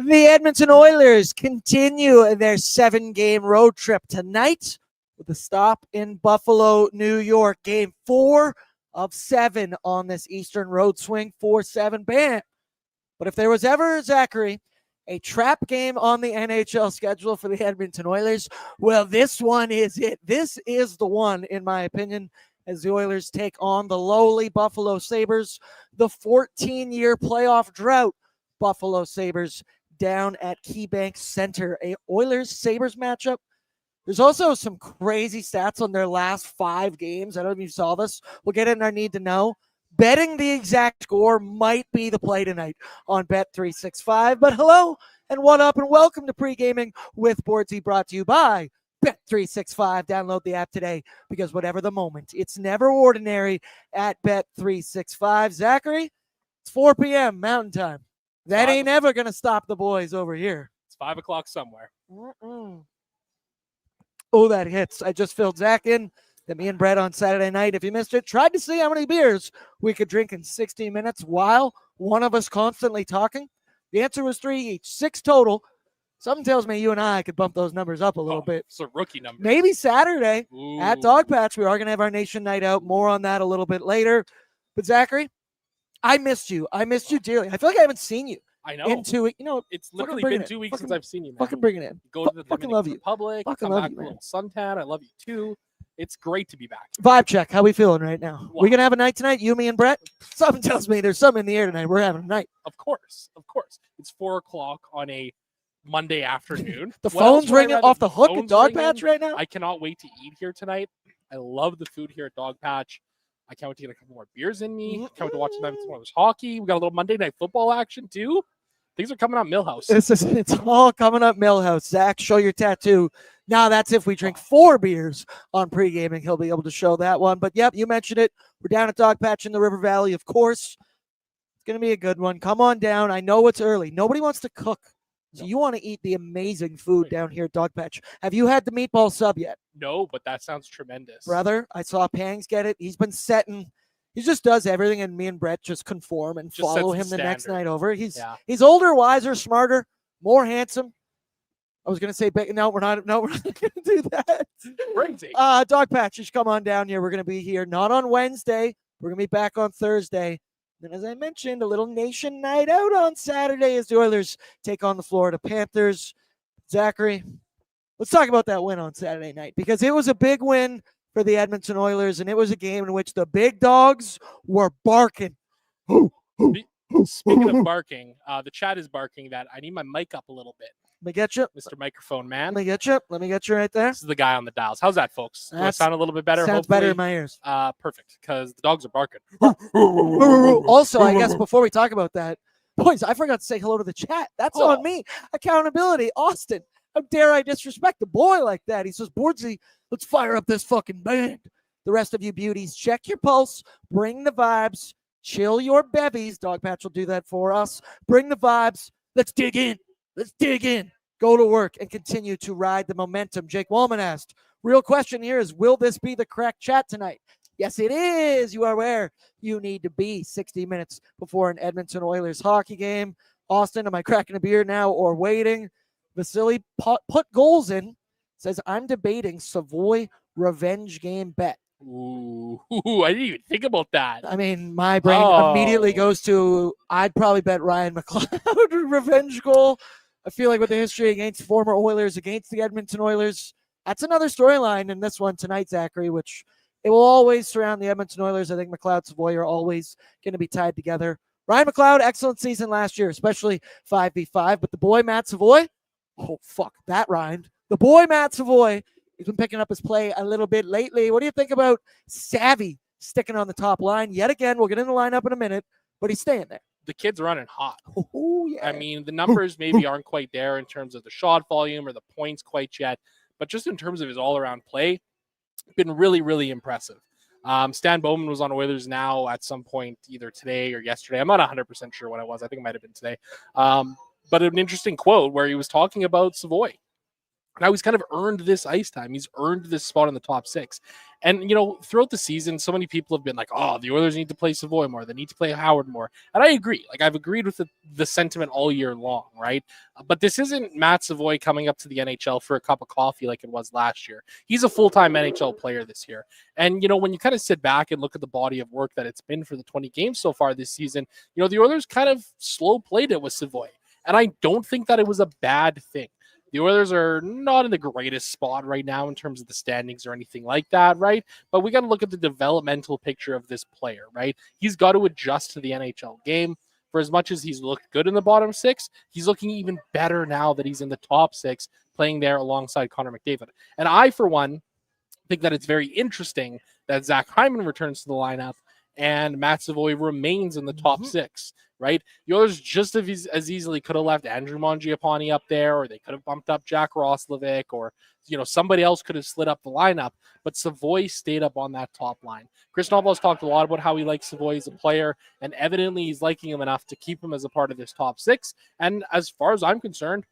The Edmonton Oilers continue their 7-game road trip tonight with a stop in Buffalo, New York. Game 4 of 7 on this Eastern road swing. 4-7, bam. But if there was ever, Zachary, a trap game on the NHL schedule for the Edmonton Oilers, well, this one is it. This is the one, in my opinion, as the Oilers take on the lowly Buffalo Sabres, the 14-year playoff drought Buffalo Sabres down at KeyBank Center. A Oilers-Sabres matchup. There's also some crazy stats on their last 5 games. I don't know if you saw this. We'll get in our need to know. Betting the exact score might be the play tonight on Bet365. But hello and what up and welcome to Pregaming with Bordzy, brought to you by Bet365. Download the app today because whatever the moment, it's never ordinary at Bet365. Zachary, it's 4 p.m. Mountain Time. That ain't ever going to stop the boys over here. It's 5 o'clock somewhere. Oh, that hits. I just filled Zach in. That me and Brett on Saturday night, if you missed it, tried to see how many beers we could drink in 60 minutes while one of us constantly talking. The answer was 3 each, 6 total. Something tells me you and I could bump those numbers up a little bit. It's a rookie number. Maybe Saturday Ooh. at Dogpatch. We are going to have our nation night out. More on that a little bit later. But Zachary, I missed you. I missed you dearly. I feel like I haven't seen you. I know. It's literally been 2 weeks since I've seen you, man. Fucking bring it in. Go to the fucking love you. Republic. Fucking come love back you, with a man. little suntan. I love you too. It's great to be back. Vibe check. How we feeling right now? Wow. We gonna have a night tonight, you, me, and Brett? Something tells me there's something in the air tonight. We're having a night. Of course. It's 4 o'clock on a Monday afternoon. The phone's ringing off the hook at Dogpatch right now. I cannot wait to eat here tonight. I love the food here at Dogpatch. I can't wait to get a couple more beers in me. Can't wait to watch the Oilers hockey. We got a little Monday Night Football action too. Things are coming up Millhouse. It's all coming up Millhouse. Zach, show your tattoo. Now that's if we drink 4 beers on Pregaming. He'll be able to show that one. But yep, you mentioned it. We're down at Dogpatch in the River Valley, of course. It's going to be a good one. Come on down. I know it's early. Nobody wants to cook. So you want to eat the amazing food down here at Dogpatch. Have you had the meatball sub yet? No, but that sounds tremendous. Brother, I saw Pangs get it. He's been setting. He just does everything, and me and Brett just conform and follow him the next night over. He's older, wiser, smarter, more handsome. I was going to say, no, we're not going to do that. Crazy. Dogpatch, just come on down here. We're going to be here not on Wednesday. We're going to be back on Thursday. Then, as I mentioned, a little nation night out on Saturday as the Oilers take on the Florida Panthers. Zachary, let's talk about that win on Saturday night because it was a big win for the Edmonton Oilers, and it was a game in which the big dogs were barking. Speaking of barking, the chat is barking that I need my mic up a little bit. Let me get you. Mr. Microphone Man. Let me get you right there. This is the guy on the dials. How's that, folks? Does that sound a little bit better? Sounds better in my ears. Perfect, because the dogs are barking. Also, I guess before we talk about that, boys, I forgot to say hello to the chat. That's on me. Accountability. Austin, how dare I disrespect the boy like that? He says, Bordzy, let's fire up this fucking band. The rest of you beauties, check your pulse, bring the vibes, chill your bevies. Dogpatch will do that for us. Bring the vibes. Let's dig in. Let's dig in. Go to work and continue to ride the momentum. Jake Wallman asked, real question here is, will this be the correct chat tonight? Yes, it is. You are where you need to be 60 minutes before an Edmonton Oilers hockey game. Austin, am I cracking a beer now or waiting? Vasily put goals in. Says, I'm debating Savoy revenge game bet. Ooh, I didn't even think about that. I mean, my brain immediately goes to, I'd probably bet Ryan McLeod revenge goal. I feel like with the history against former Oilers, against the Edmonton Oilers, that's another storyline in this one tonight, Zachary, which it will always surround the Edmonton Oilers. I think McLeod Savoy are always going to be tied together. Ryan McLeod, excellent season last year, especially 5v5. But the boy, Matt Savoy, oh, fuck, that rhymed. The boy, Matt Savoy, he's been picking up his play a little bit lately. What do you think about Savvy sticking on the top line? Yet again, we'll get in the lineup in a minute, but he's staying there. The kid's running hot. Oh, yeah. I mean, the numbers maybe aren't quite there in terms of the shot volume or the points quite yet, but just in terms of his all-around play, been really, really impressive. Stan Bowman was on Oilers Now at some point, either today or yesterday. I'm not 100% sure what it was. I think it might have been today. But an interesting quote where he was talking about Savoy. Now he's kind of earned this ice time. He's earned this spot in the top 6. And, throughout the season, so many people have been like, oh, the Oilers need to play Savoy more. They need to play Howard more. And I agree. Like, I've agreed with the sentiment all year long, right? But this isn't Matt Savoy coming up to the NHL for a cup of coffee like it was last year. He's a full-time NHL player this year. And, when you kind of sit back and look at the body of work that it's been for the 20 games so far this season, the Oilers kind of slow played it with Savoy. And I don't think that it was a bad thing. The Oilers are not in the greatest spot right now in terms of the standings or anything like that, right? But we got to look at the developmental picture of this player, right? He's got to adjust to the NHL game. For as much as he's looked good in the bottom 6, he's looking even better now that he's in the top 6, playing there alongside Connor McDavid. And I, for one, think that it's very interesting that Zach Hyman returns to the lineup and Matt Savoy remains in the top 6, right? The Oilers just as easily could have left Andrew Mangiapane up there, or they could have bumped up Jack Roslovic, or, somebody else could have slid up the lineup, but Savoy stayed up on that top line. Chris Novel's talked a lot about how he likes Savoy as a player, and evidently he's liking him enough to keep him as a part of this top 6. And as far as I'm concerned,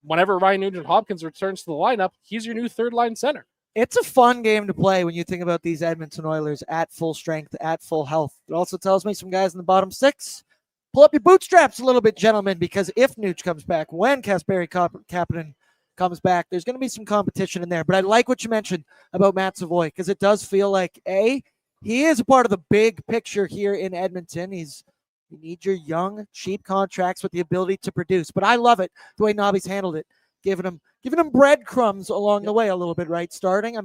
whenever Ryan Nugent-Hopkins returns to the lineup, he's your new third-line center. It's a fun game to play when you think about these Edmonton Oilers at full strength, at full health. It also tells me some guys in the bottom 6, pull up your bootstraps a little bit, gentlemen, because if Nuge comes back, when Kasperi Kapanen comes back, there's going to be some competition in there. But I like what you mentioned about Matt Savoy, because it does feel like, he is a part of the big picture here in Edmonton. You need your young, cheap contracts with the ability to produce. But I love it, the way Nobby's handled it, giving him breadcrumbs along the way a little bit, right? Starting,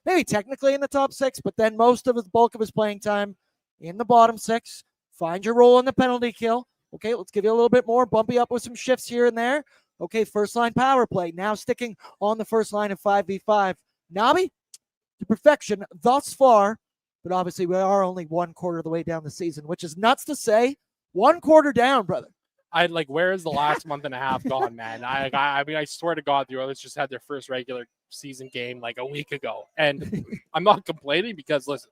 maybe technically in the top 6, but then most of the bulk of his playing time in the bottom 6. Find your role in the penalty kill. Okay, let's give you a little bit more, bump you up with some shifts here and there. Okay, first line power play. Now sticking on the first line of 5v5. Nobby, to perfection thus far, but obviously we are only 1/4 of the way down the season, which is nuts to say. 1/4 down, brother. Where is the last month and a half gone, man? I swear to God, the Oilers just had their first regular season game like a week ago. And I'm not complaining because, listen,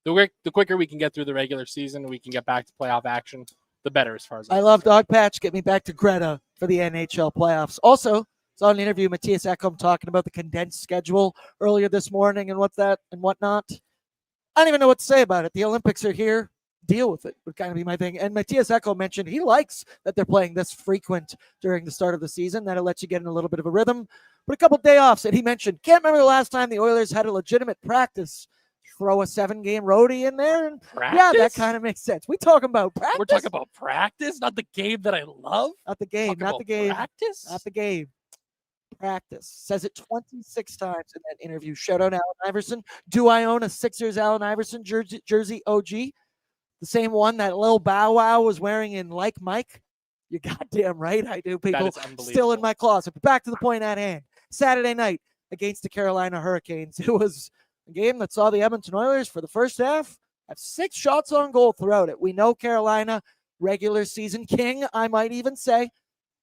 the quicker we can get through the regular season, we can get back to playoff action, the better as far as I love Dogpatch. Get me back to Greta for the NHL playoffs. Also, saw an interview with Matthias Ekholm talking about the condensed schedule earlier this morning and whatnot. I don't even know what to say about it. The Olympics are here. Deal with it would kind of be my thing. And Matthias Ekholm mentioned he likes that they're playing this frequent during the start of the season. That'll let you get in a little bit of a rhythm. But a couple of day offs. And he mentioned, can't remember the last time the Oilers had a legitimate practice. Throw a 7-game roadie in there. And yeah, that kind of makes sense. We talking about practice. We're talking about practice, not the game that I love. Not the game. Not the game. Practice? Not the game. Practice. Says it 26 times in that interview. Shout out Allen Iverson. Do I own a Sixers Allen Iverson jersey OG? The same one that Lil Bow Wow was wearing in Like Mike? You're goddamn right I do, people. Still in my closet. But back to the point at hand. Saturday night against the Carolina Hurricanes. It was a game that saw the Edmonton Oilers for the first half have 6 shots on goal throughout it. We know Carolina, regular season king, I might even say.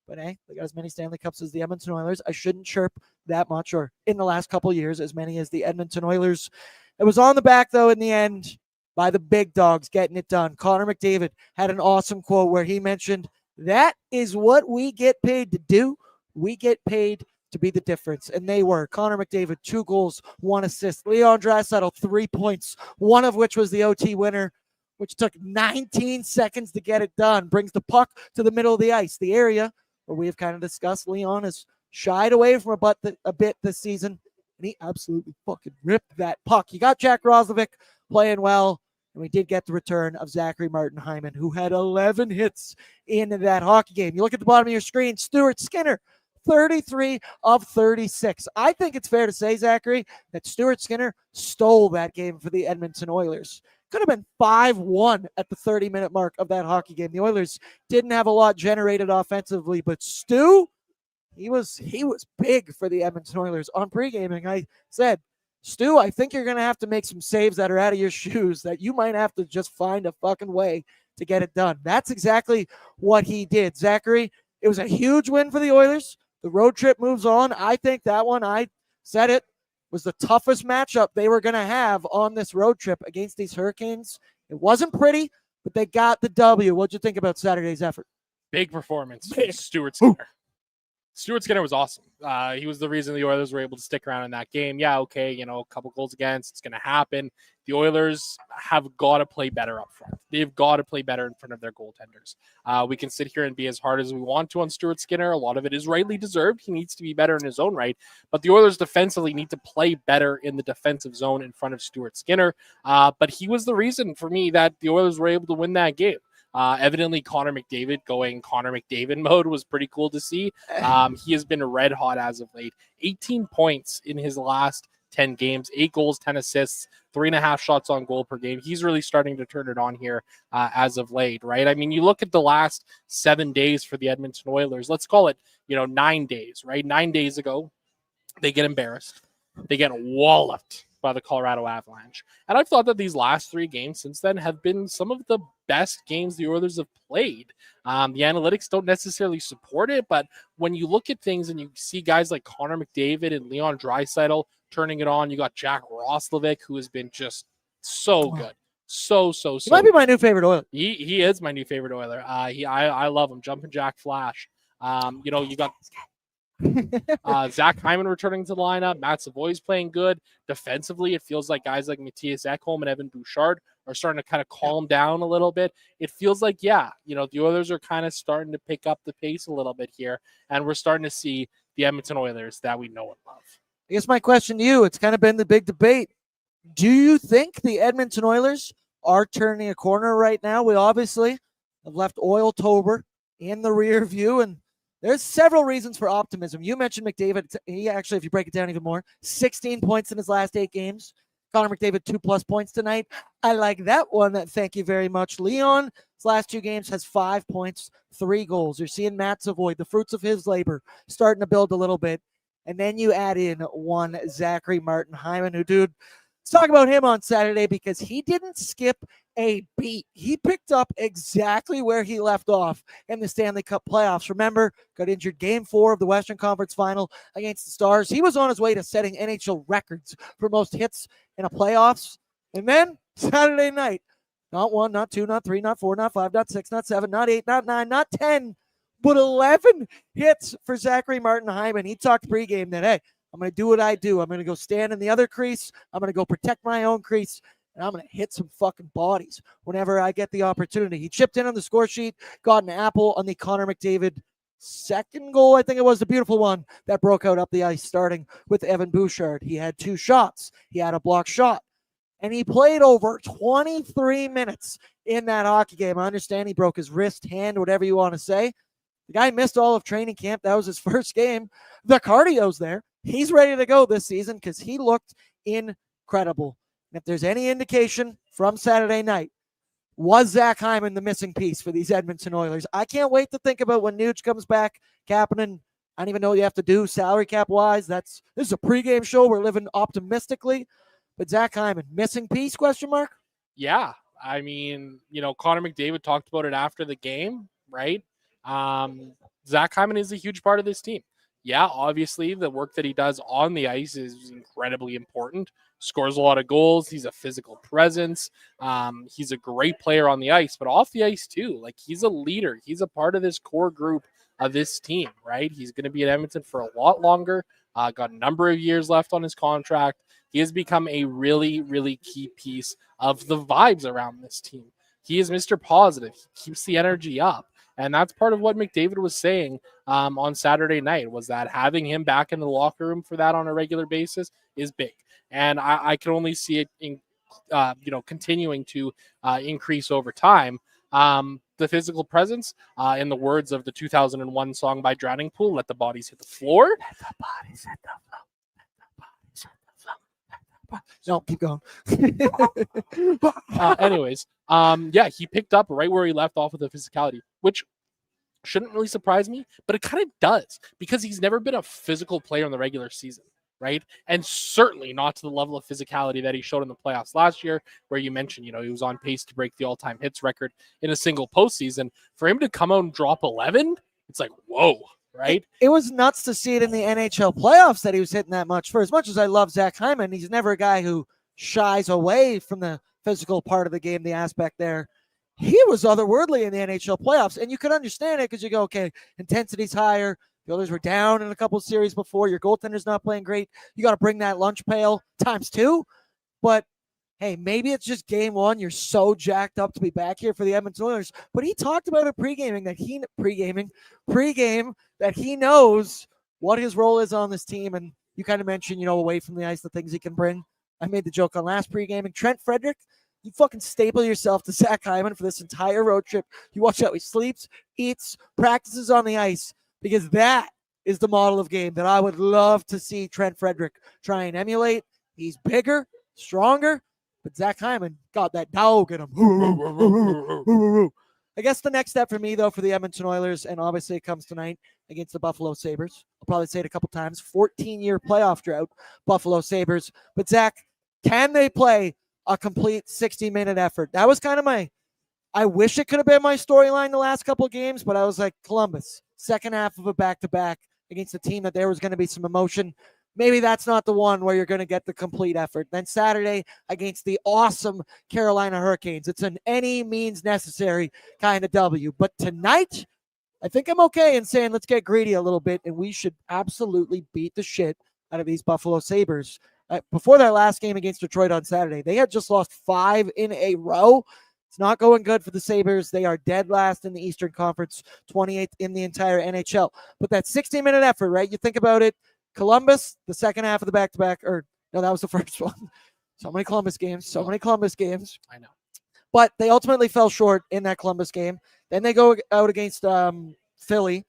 But hey, they got as many Stanley Cups as the Edmonton Oilers. I shouldn't chirp that much, or in the last couple of years, as many as the Edmonton Oilers. It was on the back, though, in the end, by the big dogs getting it done. Connor McDavid had an awesome quote where he mentioned, that is what we get paid to do. We get paid to be the difference. And they were. Connor McDavid, 2 goals, 1 assist. Leon Draisaitl, 3 points, one of which was the OT winner, which took 19 seconds to get it done. Brings the puck to the middle of the ice, the area where we have kind of discussed. Leon has shied away from a bit this season, and he absolutely fucking ripped that puck. You got Jack Roslovic playing well. And we did get the return of Zachary Martin Hyman, who had 11 hits in that hockey game. You look at the bottom of your screen, Stuart Skinner, 33 of 36. I think it's fair to say, Zachary, that Stuart Skinner stole that game for the Edmonton Oilers. Could have been 5-1 at the 30-minute mark of that hockey game. The Oilers didn't have a lot generated offensively, but Stu, he was big for the Edmonton Oilers. On pregaming, I said, Stu, I think you're going to have to make some saves that are out of your shoes, that you might have to just find a fucking way to get it done. That's exactly what he did. Zachary, it was a huge win for the Oilers. The road trip moves on. I think that one, I said it, was the toughest matchup they were going to have on this road trip against these Hurricanes. It wasn't pretty, but they got the W. What'd you think about Saturday's effort? Big performance. Stuart Skinner. Stuart Skinner was awesome. He was the reason the Oilers were able to stick around in that game. Yeah, okay, a couple goals against, it's going to happen. The Oilers have got to play better up front. They've got to play better in front of their goaltenders. We can sit here and be as hard as we want to on Stuart Skinner. A lot of it is rightly deserved. He needs to be better in his own right. But the Oilers defensively need to play better in the defensive zone in front of Stuart Skinner. But he was the reason for me that the Oilers were able to win that game. Evidently, Connor McDavid going Connor McDavid mode was pretty cool to see. He has been red hot as of late. 18 points in his last 10 games, 8 goals, 10 assists, 3.5 shots on goal per game. He's really starting to turn it on here as of late, right? I mean, you look at the last 7 days for the Edmonton Oilers. Let's call it, 9 days, right? 9 days ago, they get embarrassed. They get walloped by the Colorado Avalanche. And I've thought that these last 3 games since then have been some of the best games the Oilers have played. The analytics don't necessarily support it, but when you look at things and you see guys like Connor McDavid and Leon Draisaitl turning it on, you got Jack Roslovic, who has been just so good. So He might be my new favorite Oiler. He is my new favorite Oiler. I love him. Jumping Jack Flash. You got Zach Hyman returning to the lineup. Matt Savoy's playing good. Defensively, it feels like guys like Matthias Ekholm and Evan Bouchard are starting to kind of calm down a little bit. It feels like, the Oilers are kind of starting to pick up the pace a little bit here, and we're starting to see the Edmonton Oilers that we know and love. I guess my question to you, it's kind of been the big debate. Do you think the Edmonton Oilers are turning a corner right now? We obviously have left Oiltober in the rear view, and there's several reasons for optimism. You mentioned McDavid. He actually, if you break it down even more, 16 points in his last 8 games. Connor McDavid, 2+ points tonight. I like that one. Thank you very much. Leon, his last 2 games, has 5 points, 3 goals. You're seeing Matt Savoy, the fruits of his labor, starting to build a little bit. And then you add in one Zachary Martin Hyman, who, dude, let's talk about him on Saturday because he didn't skip a beat. He picked up exactly where he left off in the Stanley Cup playoffs. Remember, got injured game 4 of the Western Conference Final against the Stars. He was on his way to setting NHL records for most hits in a playoffs. And then Saturday night, not 1, not 2, not 3, not 4, not 5, not 6, not 7, not 8, not 9, not 10, but 11 hits for Zachary Martin Hyman. He talked pregame that, hey, I'm going to do what I do. I'm going to go stand in the other crease. I'm going to go protect my own crease, and I'm going to hit some fucking bodies whenever I get the opportunity. He chipped in on the score sheet, got an apple on the Connor McDavid second goal. I think it was the beautiful one that broke out up the ice, starting with Evan Bouchard. He had 2 shots. He had a blocked shot. And he played over 23 minutes in that hockey game. I understand he broke his wrist, hand, whatever you want to say. The guy missed all of training camp. That was his first game. The cardio's there. He's ready to go this season because he looked incredible. And if there's any indication from Saturday night, was Zach Hyman the missing piece for these Edmonton Oilers? I can't wait to think about when Nuge comes back. Kapanen, I don't even know what you have to do salary cap-wise. This is a pregame show. We're living optimistically. But Zach Hyman, missing piece, question mark? Yeah. I mean, Connor McDavid talked about it after the game, right? Zach Hyman is a huge part of this team. Yeah, obviously the work that he does on the ice is incredibly important. Scores a lot of goals. He's a physical presence. He's a great player on the ice, but off the ice too. Like, he's a leader. He's a part of this core group of this team, right? He's going to be at Edmonton for a lot longer. Got a number of years left on his contract. He has become a really, really key piece of the vibes around this team. He is Mr. Positive. He keeps the energy up. And that's part of what McDavid was saying on Saturday night, was that having him back in the locker room for that on a regular basis is big. And I can only see it continuing to increase over time. The physical presence, in the words of the 2001 song by Drowning Pool, let the bodies hit the floor. Let the bodies hit the floor. No, keep going. Anyways, he picked up right where he left off with the physicality, which shouldn't really surprise me, but it kind of does, because he's never been a physical player in the regular season, right? And certainly not to the level of physicality that he showed in the playoffs last year, where you mentioned, he was on pace to break the all-time hits record in a single postseason. For him to come out and drop 11, it's like, whoa. Right? It was nuts to see it in the NHL playoffs that he was hitting that much. For as much as I love Zach Hyman, he's never a guy who shies away from the physical part of the game, the aspect there. He was otherworldly in the NHL playoffs, and you could understand it because you go, okay, intensity's higher, The Oilers were down in a couple series before. Your goaltender's not playing great. You got to bring that lunch pail times 2. But hey, maybe it's just game 1. You're so jacked up to be back here for the Edmonton Oilers. But he talked about it pregame that he knows what his role is on this team. And you kind of mentioned, away from the ice, the things he can bring. I made the joke on last pregaming. Trent Frederick, you fucking staple yourself to Zach Hyman for this entire road trip. You watch how he sleeps, eats, practices on the ice, because that is the model of game that I would love to see Trent Frederick try and emulate. He's bigger, stronger, but Zach Hyman got that dog in him. I guess the next step for me, though, for the Edmonton Oilers, and obviously it comes tonight against the Buffalo Sabres. I'll probably say it a couple times. 14-year playoff drought, Buffalo Sabres. But, Zach, can they play a complete 60-minute effort? That was kind of I wish it could have been my storyline the last couple of games, but I was like, Columbus, second half of a back-to-back against a team that there was going to be some emotion. Maybe that's not the one where you're going to get the complete effort. Then Saturday against the awesome Carolina Hurricanes. It's an any means necessary kind of W. But tonight, I think I'm okay in saying let's get greedy a little bit, and we should absolutely beat the shit out of these Buffalo Sabres. Before that last game against Detroit on Saturday, they had just lost 5 in a row. It's not going good for the Sabres. They are dead last in the Eastern Conference, 28th in the entire NHL. But that 60-minute effort, right? You think about it. Columbus, the second half of the back-to-back, or no, that was the first one. So many Columbus games. I know. But they ultimately fell short in that Columbus game. Then they go out against Philly.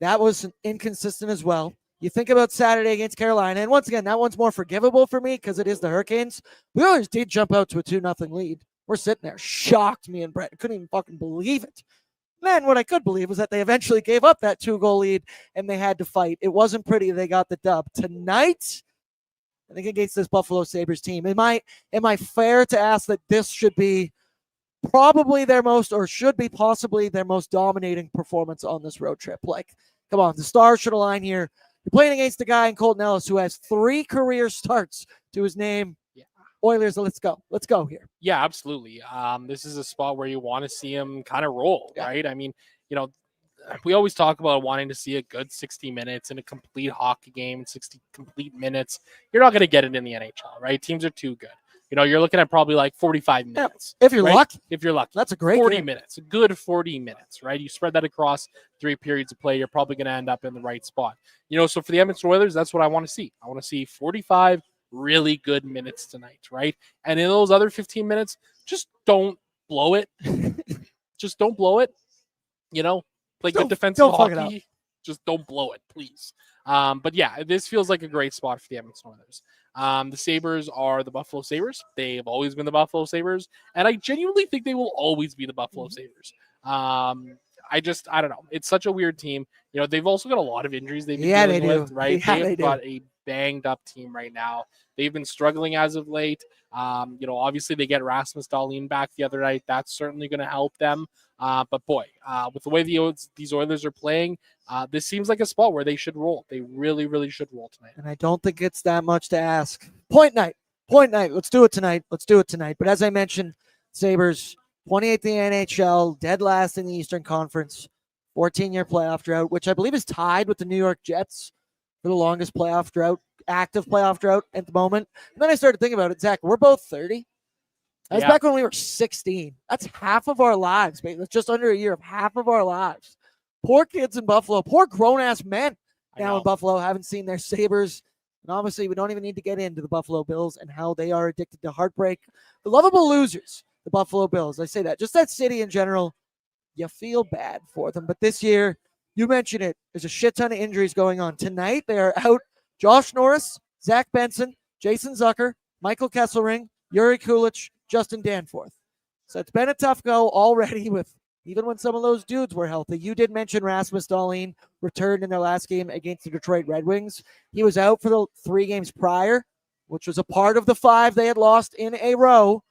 That was inconsistent as well. You think about Saturday against Carolina, and once again, that one's more forgivable for me because it is the Hurricanes. The Oilers did jump out to a 2-0 lead. We're sitting there, shocked, me and Brett. I couldn't even fucking believe it. Then what I could believe was that they eventually gave up that 2-goal lead and they had to fight. It wasn't pretty. They got the dub. Tonight, I think against this Buffalo Sabres team, am I fair to ask that this should be probably their most, or should be possibly their most dominating performance on this road trip? Like, come on, the stars should align here. You're playing against a guy in Colton Ellis who has 3 career starts to his name. Oilers, let's go here. Yeah, absolutely. This is a spot where you want to see him kind of roll, right? I mean, we always talk about wanting to see a good 60 minutes in a complete hockey game, 60 complete minutes. You're not going to get it in the NHL, right? Teams are too good. You're looking at probably like 45 minutes. If you're lucky. If you're lucky. That's a great 40 game. minutes, a good 40 minutes, right? You spread that across 3 periods of play, you're probably going to end up in the right spot. So for the Edmonton Oilers, that's what I want to see. I want to see 45 really good minutes tonight, right? And in those other 15 minutes, just don't blow it. Just don't blow it. Play good defensive hockey. Just don't blow it, please. But yeah, this feels like a great spot for the Edmonton Oilers. The Sabres are the Buffalo Sabres. They've always been the Buffalo Sabres, and I genuinely think they will always be the Buffalo Sabres. I don't know. It's such a weird team. They've also got a lot of injuries they've been dealing with, right? They've got a banged up team right now. They've been struggling as of late. Obviously they get Rasmus Dahlin back the other night. That's certainly going to help them. But boy, with the way these Oilers are playing, this seems like a spot where they should roll. They really, really should roll tonight. And I don't think it's that much to ask. Point night. Let's do it tonight. But as I mentioned, Sabres, 28th in the NHL, dead last in the Eastern Conference, 14-year playoff drought, which I believe is tied with the New York Jets for the longest active playoff drought at the moment. And then I started thinking about it, Zach, we're both 30. That's back when we were 16. That's half of our lives, baby. That's just under a year of half of our lives. Poor kids in Buffalo, poor grown-ass men now in Buffalo haven't seen their Sabres. And obviously, we don't even need to get into the Buffalo Bills and how they are addicted to heartbreak. The lovable losers, the Buffalo Bills. I say that. Just that city in general, you feel bad for them. But this year, you mentioned it, there's a shit ton of injuries going on. Tonight, they are out Josh Norris, Zach Benson, Jason Zucker, Michael Kesselring, Yuri Kulich, Justin Danforth. So it's been a tough go already with even when some of those dudes were healthy. You did mention Rasmus Dahlin returned in their last game against the Detroit Red Wings. He was out for the 3 games prior, which was a part of the 5 they had lost in a row.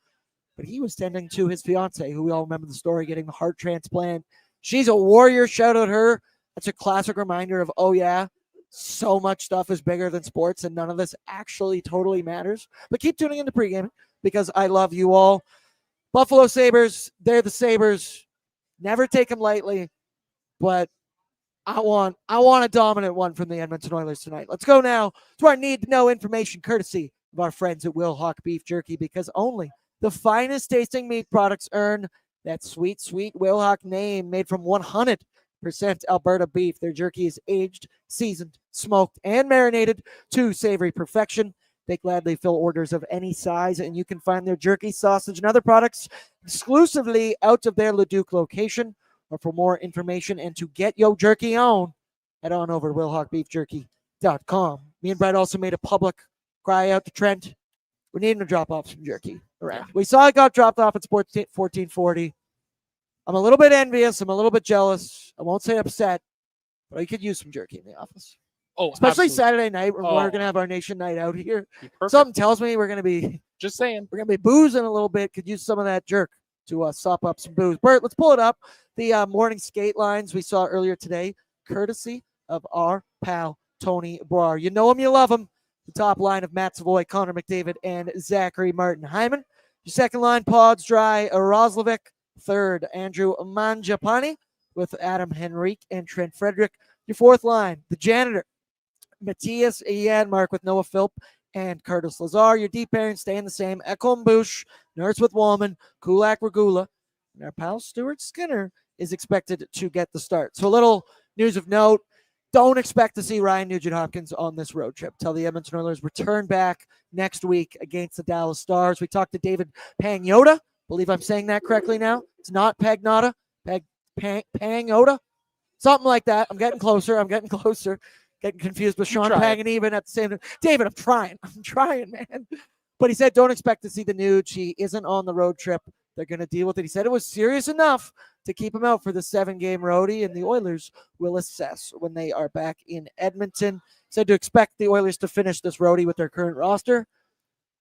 But he was tending to his fiance, who we all remember the story, getting the heart transplant. She's a warrior. Shout out her. That's a classic reminder of, oh yeah, so much stuff is bigger than sports and none of this actually totally matters. But keep tuning into Pregaming because I love you all. Buffalo Sabres, they're the Sabres. Never take them lightly, but I want a dominant one from the Edmonton Oilers tonight. Let's go now to our need to know information courtesy of our friends at Wilhauk Beef Jerky, because only the finest tasting meat products earn that sweet, sweet Wilhauk name, made from 100% Alberta beef. Their jerky is aged, seasoned, smoked, and marinated to savory perfection. They gladly fill orders of any size, and you can find their jerky, sausage, and other products exclusively out of their Leduc location. Or for more information and to get your jerky on, head on over to WilhaukBeefJerky.com. Me and Brett also made a public cry out to Trent. We need him to drop off some jerky around. We saw it got dropped off at Sports 1440. I'm a little bit envious. I'm a little bit jealous. I won't say upset, but I could use some jerky in the office. Oh, especially absolutely. Saturday night when we're going to have our nation night out here. Perfect. Something tells me we're going to be just saying. We're going to be boozing a little bit. Could use some of that jerk to sop up some booze. Bert, let's pull it up. The morning skate lines we saw earlier today, courtesy of our pal Tony Brar. You know him, you love him. The top line of Matt Savoy, Connor McDavid, and Zachary Martin Hyman. Your second line, Pods Dry Roslovic. Third, Andrew Mangiapane with Adam Henrique and Trent Frederick. Your fourth line, the janitor, Matthias Janmark with Noah Philp and Curtis Lazar. Your deep pairing staying the same. Ekholm Bush, Nurse with Wallman, Kulak Regula. And our pal Stuart Skinner is expected to get the start. So a little news of note. Don't expect to see Ryan Nugent-Hopkins on this road trip till the Edmonton Oilers return back next week against the Dallas Stars. We talked to David Pagnotta. Believe I'm saying that correctly now. It's not Pagnotta. Pagnotta. Something like that. I'm getting closer. Getting confused with Sean Paganeven at the same time. David, I'm trying, man. But he said don't expect to see the Nuge. He isn't on the road trip. They're going to deal with it. He said it was serious enough to keep him out for the 7-game roadie, and the Oilers will assess when they are back in Edmonton. Said to expect the Oilers to finish this roadie with their current roster.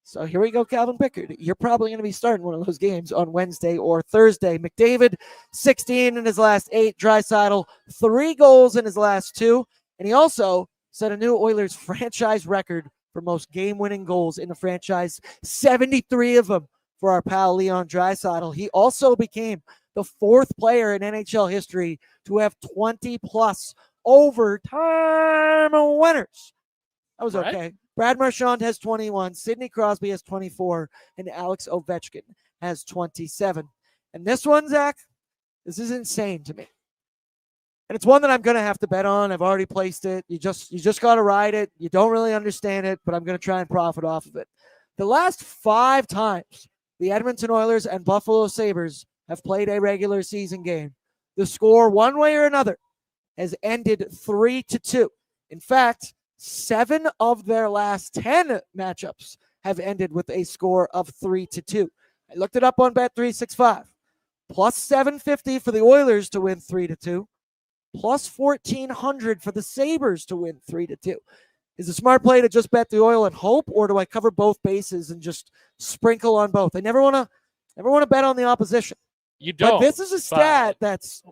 So here we go, Calvin Pickard. You're probably going to be starting one of those games on Wednesday or Thursday. McDavid, 16 in his last 8. Draisaitl, 3 goals in his last 2. And he also set a new Oilers franchise record for most game-winning goals in the franchise, 73 of them for our pal Leon Draisaitl. He also became the 4th player in NHL history to have 20-plus overtime winners. That was okay. Brad Marchand has 21, Sidney Crosby has 24, and Alex Ovechkin has 27. And this one, Zach, this is insane to me. And it's one that I'm going to have to bet on. I've already placed it. You just got to ride it. You don't really understand it, but I'm going to try and profit off of it. The last 5 times the Edmonton Oilers and Buffalo Sabres have played a regular season game, the score, one way or another, has ended 3-2. In fact, 7 of their last 10 matchups have ended with a score of 3-2. I looked it up on Bet365. Plus 750 for the Oilers to win 3-2. Plus 1,400 for the Sabres to win 3-2. Is a smart play to just bet the oil and hope, or do I cover both bases and just sprinkle on both? I never want to bet on the opposition. You don't. But this is a stat this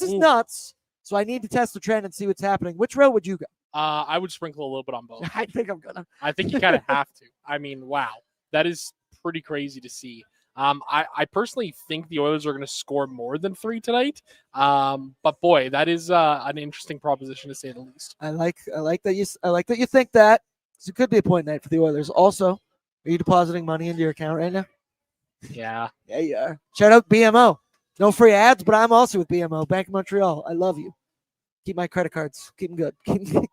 is nuts. So I need to test the trend and see what's happening. Which route would you go? I would sprinkle a little bit on both. I think I'm gonna. I think you kind of have to. I mean, wow, that is pretty crazy to see. I personally think the Oilers are going to score more than 3 tonight. But boy, that is an interesting proposition to say the least. I like that you think that. So it could be a point night for the Oilers. Also, are you depositing money into your account right now? Yeah. Yeah, you are. Shout out BMO. No free ads, but I'm also with BMO, Bank of Montreal. I love you. Keep my credit cards. Keep them good.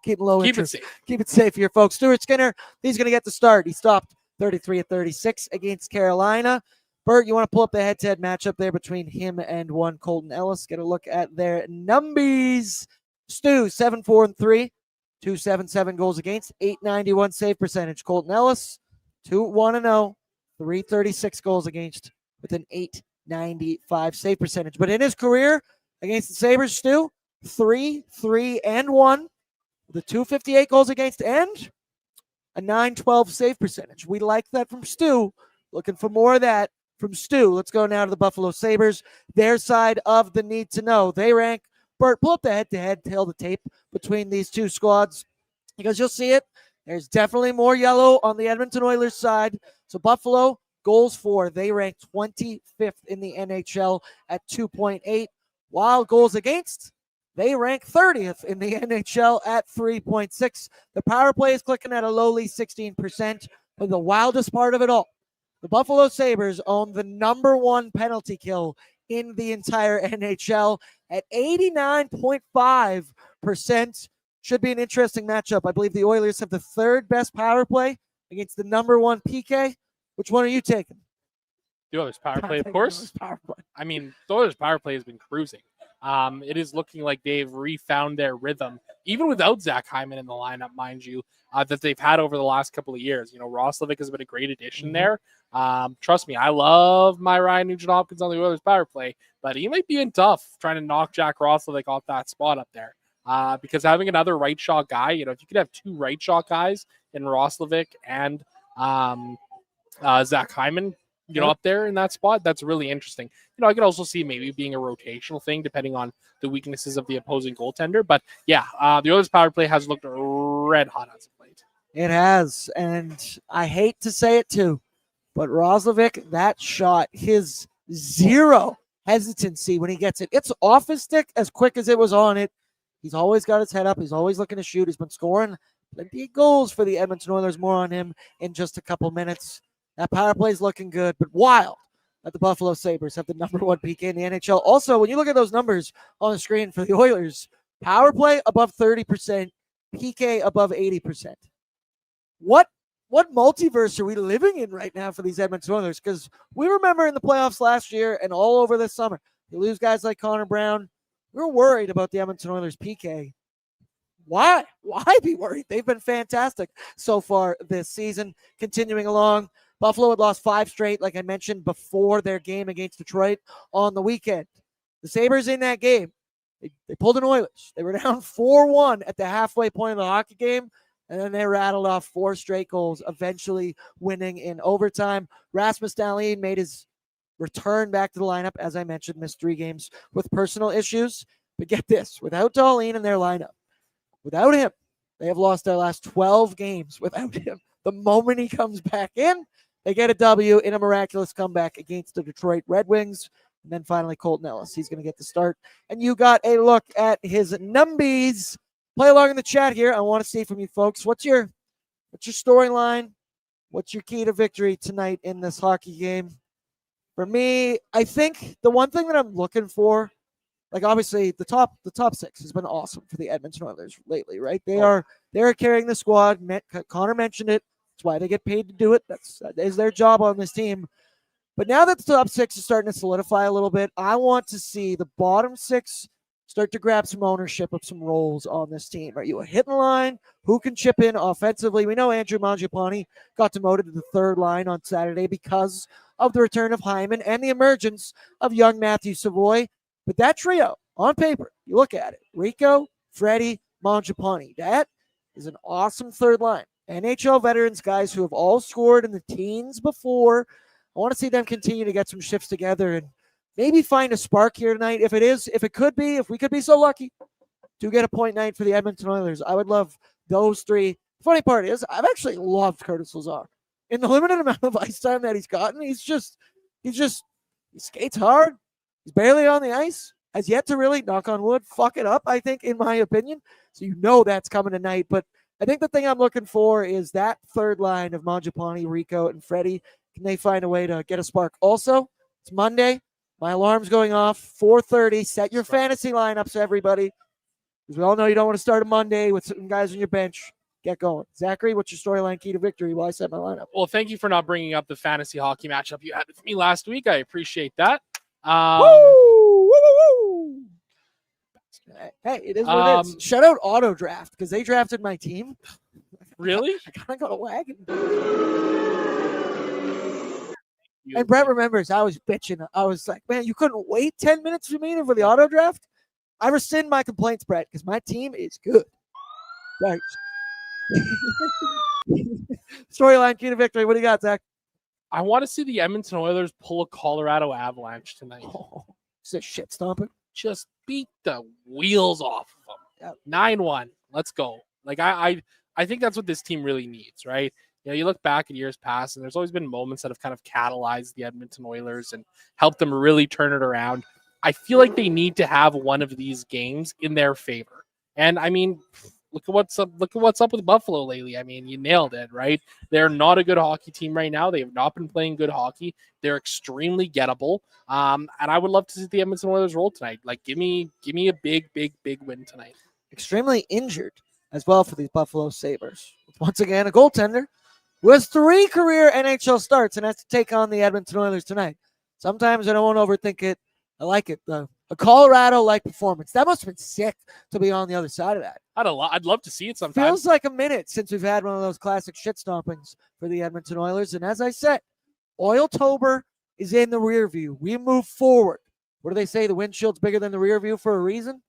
Keep low interest. Keep it safe here, folks. Stuart Skinner, he's going to get the start. He stopped 33-36 against Carolina. Bert, you want to pull up the head-to-head matchup there between him and one Colton Ellis. Get a look at their numbies. Stu, 7-4-3, 277 goals against, 891 save percentage. Colton Ellis, 2-1-0, 336 goals against with an 895 save percentage. But in his career against the Sabres, Stu, 3-3-1 with a 258 goals against and a 912 save percentage. We like that from Stu. Looking for more of that from Stu. Let's go now to the Buffalo Sabres. Their side of the need to know. They rank, Bert, pull up the head-to-head tail to tape between these two squads because you'll see it. There's definitely more yellow on the Edmonton Oilers side. So Buffalo, goals for, they rank 25th in the NHL at 2.8. While goals against, They rank 30th in the NHL at 3.6. The power play is clicking at a lowly 16%. But the wildest part of it all, the Buffalo Sabres own the number one penalty kill in the entire NHL at 89.5%. Should be an interesting matchup. I believe the Oilers have the third best power play against the number one PK. Which one are you taking? The Oilers power play, of The course. Oilers power play. I mean, the Oilers power play has been cruising. It is looking like they've refound their rhythm, even without Zach Hyman in the lineup, mind you, that they've had over the last couple of years. You know, Roslovic has been a great addition there. Trust me, I love my Ryan Nugent-Hopkins on the Oilers power play, but he might be in tough trying to knock Jack Roslovic off that spot up there. Because having another right shot guy, you know, if you could have two right shot guys in Roslovic and Zach Hyman, you know, up there in that spot, that's really interesting. You know, I could also see maybe being a rotational thing depending on the weaknesses of the opposing goaltender. But yeah, the Oilers power play has looked red hot as of late. It has, and I hate to say it too, but Roslovic, that shot, his zero hesitancy when he gets it. It's off his stick as quick as it was on it. He's always got his head up. He's always looking to shoot. He's been scoring plenty of goals for the Edmonton Oilers. More on him in just a couple minutes. That power play is looking good, but wild that the Buffalo Sabres have the number one PK in the NHL. Also, when you look at those numbers on the screen for the Oilers, power play above 30%, PK above 80%. What multiverse are we living in right now for these Edmonton Oilers? Because we remember in the playoffs last year and all over this summer, you lose guys like Connor Brown. We were worried about the Edmonton Oilers PK. Why? Why be worried? They've been fantastic so far this season. Continuing along, Buffalo had lost 5 straight, like I mentioned, before their game against Detroit on the weekend. The Sabres in that game, they pulled an Oilers. They were down 4-1 at the halfway point of the hockey game, and then they rattled off 4 straight goals, eventually winning in overtime. Rasmus Dahlin made his return back to the lineup, as I mentioned, missed 3 games with personal issues. But get this, without Dahlin in their lineup, without him, they have lost their last 12 games without him. The moment he comes back in, they get a W in a miraculous comeback against the Detroit Red Wings. And then finally, Colton Ellis. He's going to get the start. And you got a look at his numbies. Play along in the chat here. I want to see from you folks. What's your storyline? What's your key to victory tonight in this hockey game? For me, I think the one thing that I'm looking for, like obviously the top 6 has been awesome for the Edmonton Oilers lately, right? They're carrying the squad. Connor mentioned it. That's why they get paid to do it. That is their job on this team. But now that the top 6 is starting to solidify a little bit, I want to see the bottom 6 start to grab some ownership of some roles on this team. Are you a hitting line? Who can chip in offensively? We know Andrew Mangiapane got demoted to the 3rd line on Saturday because of the return of Hyman and the emergence of young Matthew Savoy. But that trio, on paper, you look at it, Rico, Freddie, Mangiapane, that is an awesome 3rd line. NHL veterans, guys who have all scored in the teens before. I want to see them continue to get some shifts together and maybe find a spark here tonight. If we could be so lucky to get a point night for the Edmonton Oilers, I would love those 3. The funny part is, I've actually loved Curtis Lazar. In the limited amount of ice time that he's gotten, he skates hard. He's barely on the ice. Has yet to really, knock on wood, fuck it up, I think, in my opinion. So you know that's coming tonight. But I think the thing I'm looking for is that 3rd line of Mangiapane, Rico, and Freddie. Can they find a way to get a spark? Also, it's Monday. My alarm's going off. 4:30. Set your fantasy lineups, everybody. Because we all know you don't want to start a Monday with some guys on your bench. Get going. Zachary, what's your storyline key to victory while I set my lineup? Well, thank you for not bringing up the fantasy hockey matchup you had with me last week. I appreciate that. Woo! Woo! Hey, it is what it is. Shout out Auto Draft because they drafted my team. Really? I kind of got a wagon. And Brett remembers I was bitching. I was like, man, you couldn't wait 10 minutes for me for the auto draft? I rescind my complaints, Brett, because my team is good. Right. Storyline key to victory. What do you got, Zach? I want to see the Edmonton Oilers pull a Colorado Avalanche tonight. Oh, is it shit stomping? Just beat the wheels off of them. Yep. 9-1. Let's go. Like I think that's what this team really needs, right? You know, you look back at years past, and there's always been moments that have kind of catalyzed the Edmonton Oilers and helped them really turn it around. I feel like they need to have one of these games in their favor. And I mean, look at what's up with Buffalo lately. I mean, you nailed it, right? They're not a good hockey team right now. They have not been playing good hockey. They're extremely gettable. And I would love to see the Edmonton Oilers roll tonight. Like, give me a big win tonight. Extremely injured as well for these Buffalo Sabres. Once again, a goaltender with 3 career NHL starts and has to take on the Edmonton Oilers tonight. Sometimes I don't want to overthink it. I like it, though. A Colorado-like performance. That must have been sick to be on the other side of that. I'd love to see it sometime. Feels like a minute since we've had one of those classic shit stompings for the Edmonton Oilers. And as I said, Oiltober is in the rear view. We move forward. What do they say? The windshield's bigger than the rear view for a reason?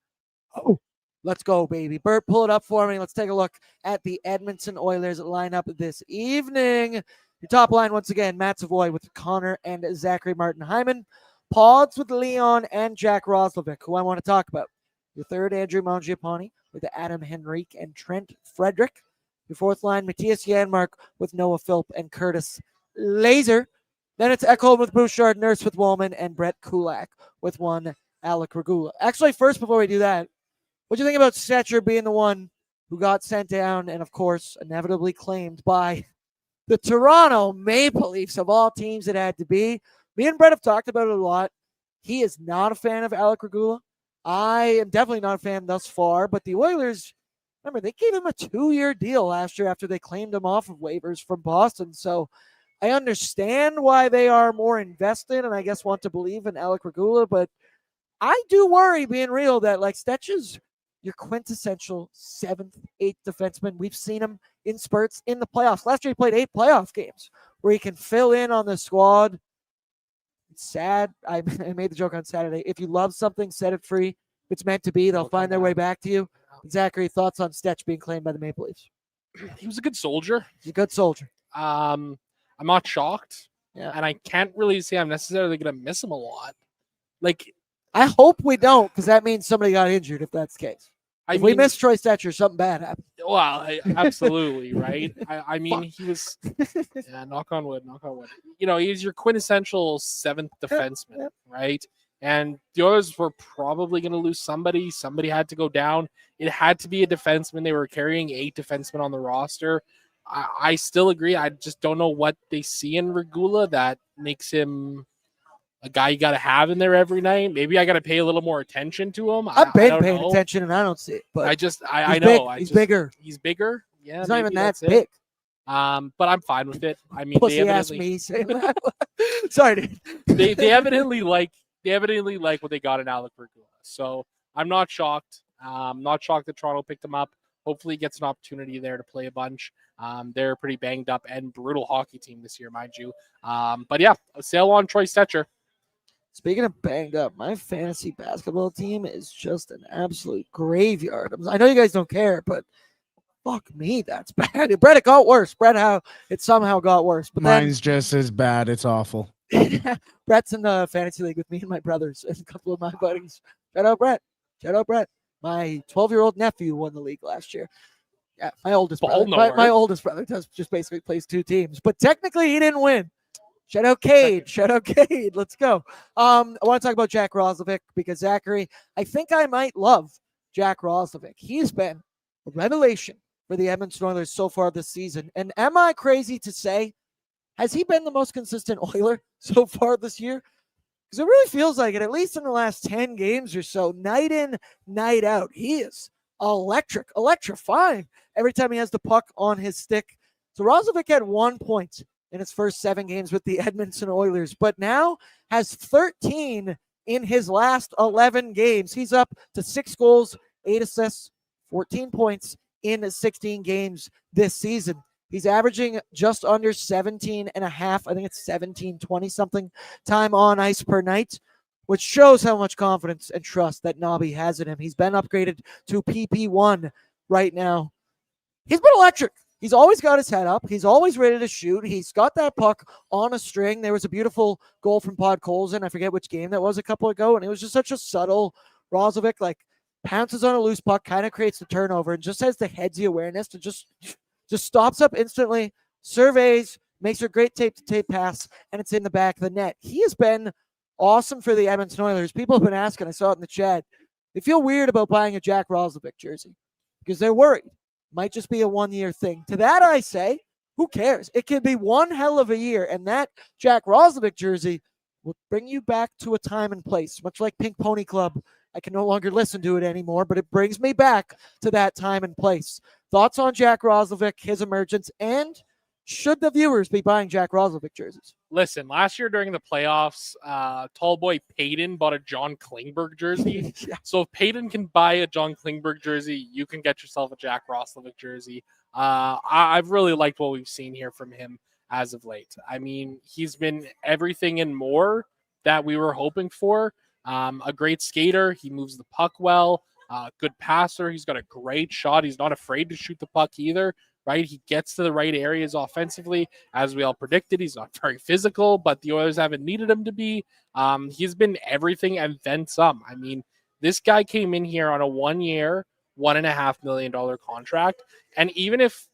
Oh, let's go, baby. Bert, pull it up for me. Let's take a look at the Edmonton Oilers lineup this evening. Your top line, once again, Matt Savoy with Connor and Zachary Martin-Hyman. Pods with Leon and Jack Roslovic, who I want to talk about. Your third, Andrew Mangiapane with Adam Henrique and Trent Frederick. Your fourth line, Matthias Janmark with Noah Philp and Curtis Laser. Then it's Ekholm with Bouchard, Nurse with Woolman, and Brett Kulak with one Alec Regula. Actually, first, before we do that, what do you think about Stetcher being the one who got sent down and, of course, inevitably claimed by the Toronto Maple Leafs, of all teams it had to be? Me and Brett have talked about it a lot. He is not a fan of Alec Regula. I am definitely not a fan thus far, but the Oilers, remember, they gave him a 2-year deal last year after they claimed him off of waivers from Boston. So I understand why they are more invested and I guess want to believe in Alec Regula, but I do worry, being real, that like Stetch's your quintessential 7th, 8th defenseman. We've seen him in spurts in the playoffs. Last year he played 8 playoff games where he can fill in on the squad. It's sad. I made the joke on Saturday. If you love something, set it free. If it's meant to be, they'll find their way back to you. Zachary, thoughts on Stetch being claimed by the Maple Leafs? He was a good soldier. He's a good soldier. I'm not shocked. Yeah. And I can't really say I'm necessarily going to miss him a lot. Like, I hope we don't, because that means somebody got injured if that's the case. If we miss Troy Stetcher, something bad happened. Well, absolutely, right? I mean, he was, knock on wood. You know, he's your quintessential 7th defenseman, right? And the Oilers were probably going to lose somebody. Somebody had to go down. It had to be a defenseman. They were carrying 8 defensemen on the roster. I still agree. I just don't know what they see in Regula that makes him a guy you got to have in there every night. Maybe I got to pay a little more attention to him. I've been paying attention and I don't see it. But I know. He's bigger. He's bigger. Yeah. He's not even that big. But I'm fine with it. I mean, they asked me saying that. Sorry, dude. they evidently like what they got in Alec Regula. So I'm not shocked. Not shocked that Toronto picked him up. Hopefully he gets an opportunity there to play a bunch. They're a pretty banged up and brutal hockey team this year, mind you. But yeah, sail on Troy Stetcher. Speaking of banged up, my fantasy basketball team is just an absolute graveyard. I know you guys don't care, but fuck me, that's bad. Brett, it got worse. It somehow got worse. But mine's just as bad. It's awful. Brett's in the fantasy league with me and my brothers and a couple of my buddies. Shout out Brett. My 12-year-old nephew won the league last year. Yeah, my oldest brother. My oldest brother just basically plays 2 teams, but technically he didn't win. Shout out Cade. Let's go. I want to talk about Jack Roslovic because, Zachary, I think I might love Jack Roslovic. He's been a revelation for the Edmonton Oilers so far this season. And am I crazy to say, has he been the most consistent Oiler so far this year? Because it really feels like it, at least in the last 10 games or so, night in, night out. He is electrifying every time he has the puck on his stick. So Roslovic had 1 point in his first 7 games with the Edmonton Oilers, but now has 13 in his last 11 games. He's up to 6 goals, 8 assists, 14 points in 16 games this season. He's averaging just under 17 and a half. I think it's 17-20 something time on ice per night, which shows how much confidence and trust that Nobby has in him. He's been upgraded to PP1 right now. He's been electric. He's always got his head up. He's always ready to shoot. He's got that puck on a string. There was a beautiful goal from Podkolzin. I forget which game that was a couple ago, and it was just such a subtle Roslovic, like, pounces on a loose puck, kind of creates the turnover, and just has the headsy awareness to just stops up instantly, surveys, makes a great tape-to-tape pass, and it's in the back of the net. He has been awesome for the Edmonton Oilers. People have been asking, I saw it in the chat, they feel weird about buying a Jack Roslovic jersey because they're worried. Might just be a one-year thing. To that I say, who cares? It could be one hell of a year, and that Jack Roslovic jersey will bring you back to a time and place, much like Pink Pony Club. I can no longer listen to it anymore, but it brings me back to that time and place. Thoughts on Jack Roslovic, his emergence, and should the viewers be buying Jack Roslovic jerseys? Listen, last year during the playoffs, tall boy Peyton bought a John Klingberg jersey. Yeah. So if Peyton can buy a John Klingberg jersey, you can get yourself a Jack Roslovic jersey. I've really liked what we've seen here from him as of late. I mean, he's been everything and more that we were hoping for. A great skater. He moves the puck well. Good passer. He's got a great shot. He's not afraid to shoot the puck either. Right, he gets to the right areas offensively, as we all predicted. He's not very physical, but the Oilers haven't needed him to be. He's been everything and then some. I mean, this guy came in here on a 1 year, $1.5 million contract, and even if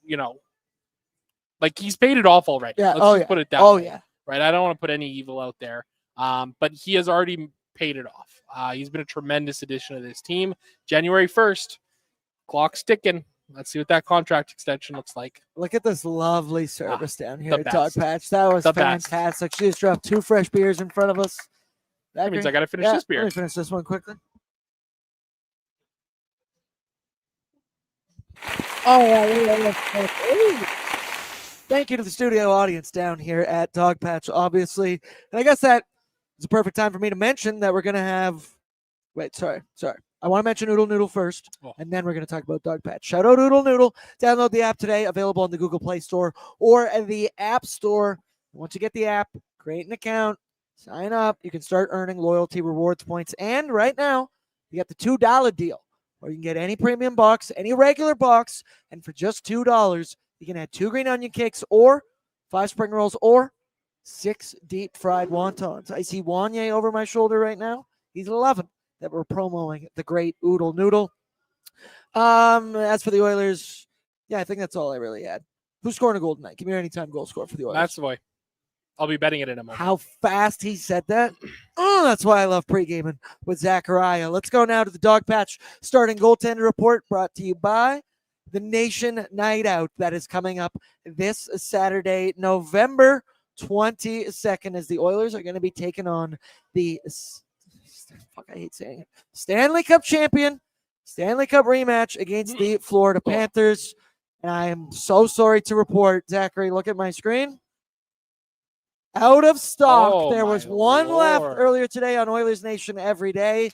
like he's paid it off already. Yeah. Let's just put it that way. Yeah. Right. I don't want to put any evil out there, but he has already paid it off. He's been a tremendous addition to this team. January 1st, clock's ticking. Let's see what that contract extension looks like. Look at this lovely service down here the at best. Dogpatch. That was The best. fantastic. She just dropped 2 fresh beers in front of us. That means I got to finish this beer. Let me finish this one quickly. Oh, yeah. Thank you to the studio audience down here at Dogpatch, obviously. And I guess that is a perfect time for me to mention that we're going to have... Wait, sorry. I want to mention Oodle Noodle first, and then we're going to talk about Dogpatch. Shout out Oodle Noodle. Download the app today, available on the Google Play Store or the App Store. Once you get the app, create an account, sign up. You can start earning loyalty rewards points. And right now, you got the $2 deal, where you can get any premium box, any regular box, and for just $2, you can add 2 green onion cakes or 5 spring rolls or 6 deep fried wontons. I see Wanye over my shoulder right now. He's 11. That we're promoting the great Oodle Noodle. As for the Oilers, I think that's all I really had. Who's scoring a goal tonight? Give me your anytime goal score for the Oilers. That's the way. I'll be betting it in a moment. How fast he said that. Oh, that's why I love pregaming with Zachariah. Let's go now to the Dogpatch starting goaltender report, brought to you by the Nation Night Out that is coming up this Saturday, November 22nd, as the Oilers are going to be taking on the I hate saying it. Stanley Cup champion, Stanley Cup rematch against the Florida Panthers. And I am so sorry to report, Zachary, look at my screen. Out of stock. There was one left earlier today on Oilers Nation Every Day.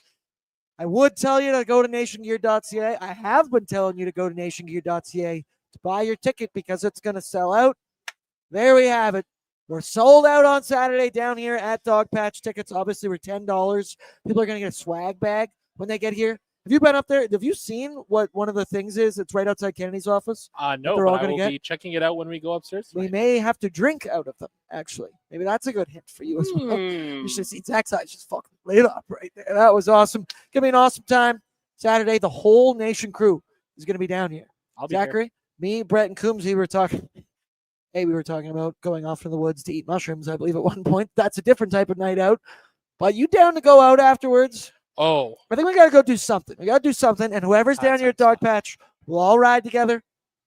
I would tell you to go to nationgear.ca. I have been telling you to go to nationgear.ca to buy your ticket because it's going to sell out. There we have it. We're sold out on Saturday down here at Dogpatch. Tickets obviously were $10. People are going to get a swag bag when they get here. Have you been up there? Have you seen what one of the things is? It's right outside Kennedy's office. No, but I will be checking it out when we go upstairs tonight. We may have to drink out of them, actually. Maybe that's a good hint for you as well. You should see Zach's eyes just fucking lit up right there. That was awesome. Going to be an awesome time. Saturday, the whole Nation crew is going to be down here. I'll be Zachary, here. Me, Brett, and Coombsy were talking... Hey, we were talking about going off in the woods to eat mushrooms, I believe, at one point. That's a different type of night out. But you down to go out afterwards? Oh. I think we got to go do something. We got to do something. And whoever's down here at Dogpatch, we'll all ride together.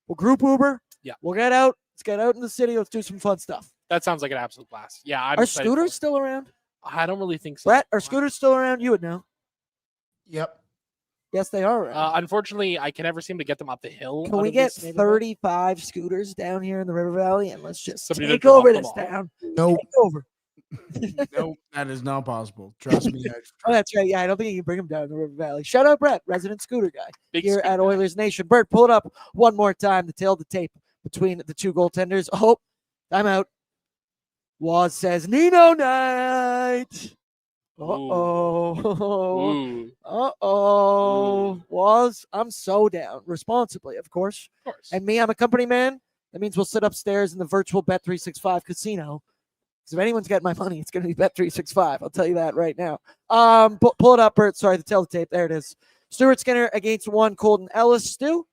We'll group Uber. Yeah. We'll get out. Let's get out in the city. Let's do some fun stuff. That sounds like an absolute blast. Yeah. Are scooters still around? I don't really think so. Brett, are scooters still around? You would know. Yep. Yes, they are around. Unfortunately, I can never seem to get them up the hill. Can we get 35 scooters down here in the River Valley and let's just take drop over them this off. town? Nope. Take over. Nope. That is not possible. Trust me. Oh, that's right. Yeah, I don't think you can bring them down the River Valley. Shout out Brett, resident scooter guy Big here scooter at guy. Oilers Nation. Bert, pull it up one more time to tail the tape between the two goaltenders. Oh, I'm out. Waz says, Nino night. Uh-oh. Ooh. Uh-oh. Waz, I'm so down. Responsibly, of course. Of course. And me, I'm a company man. That means we'll sit upstairs in the virtual Bet365 casino. Because if anyone's getting my money, it's going to be Bet365. I'll tell you that right now. Pull it up, Bert. Sorry, to tell the tape. There it is. Stuart Skinner against one Colton Ellis. Stu,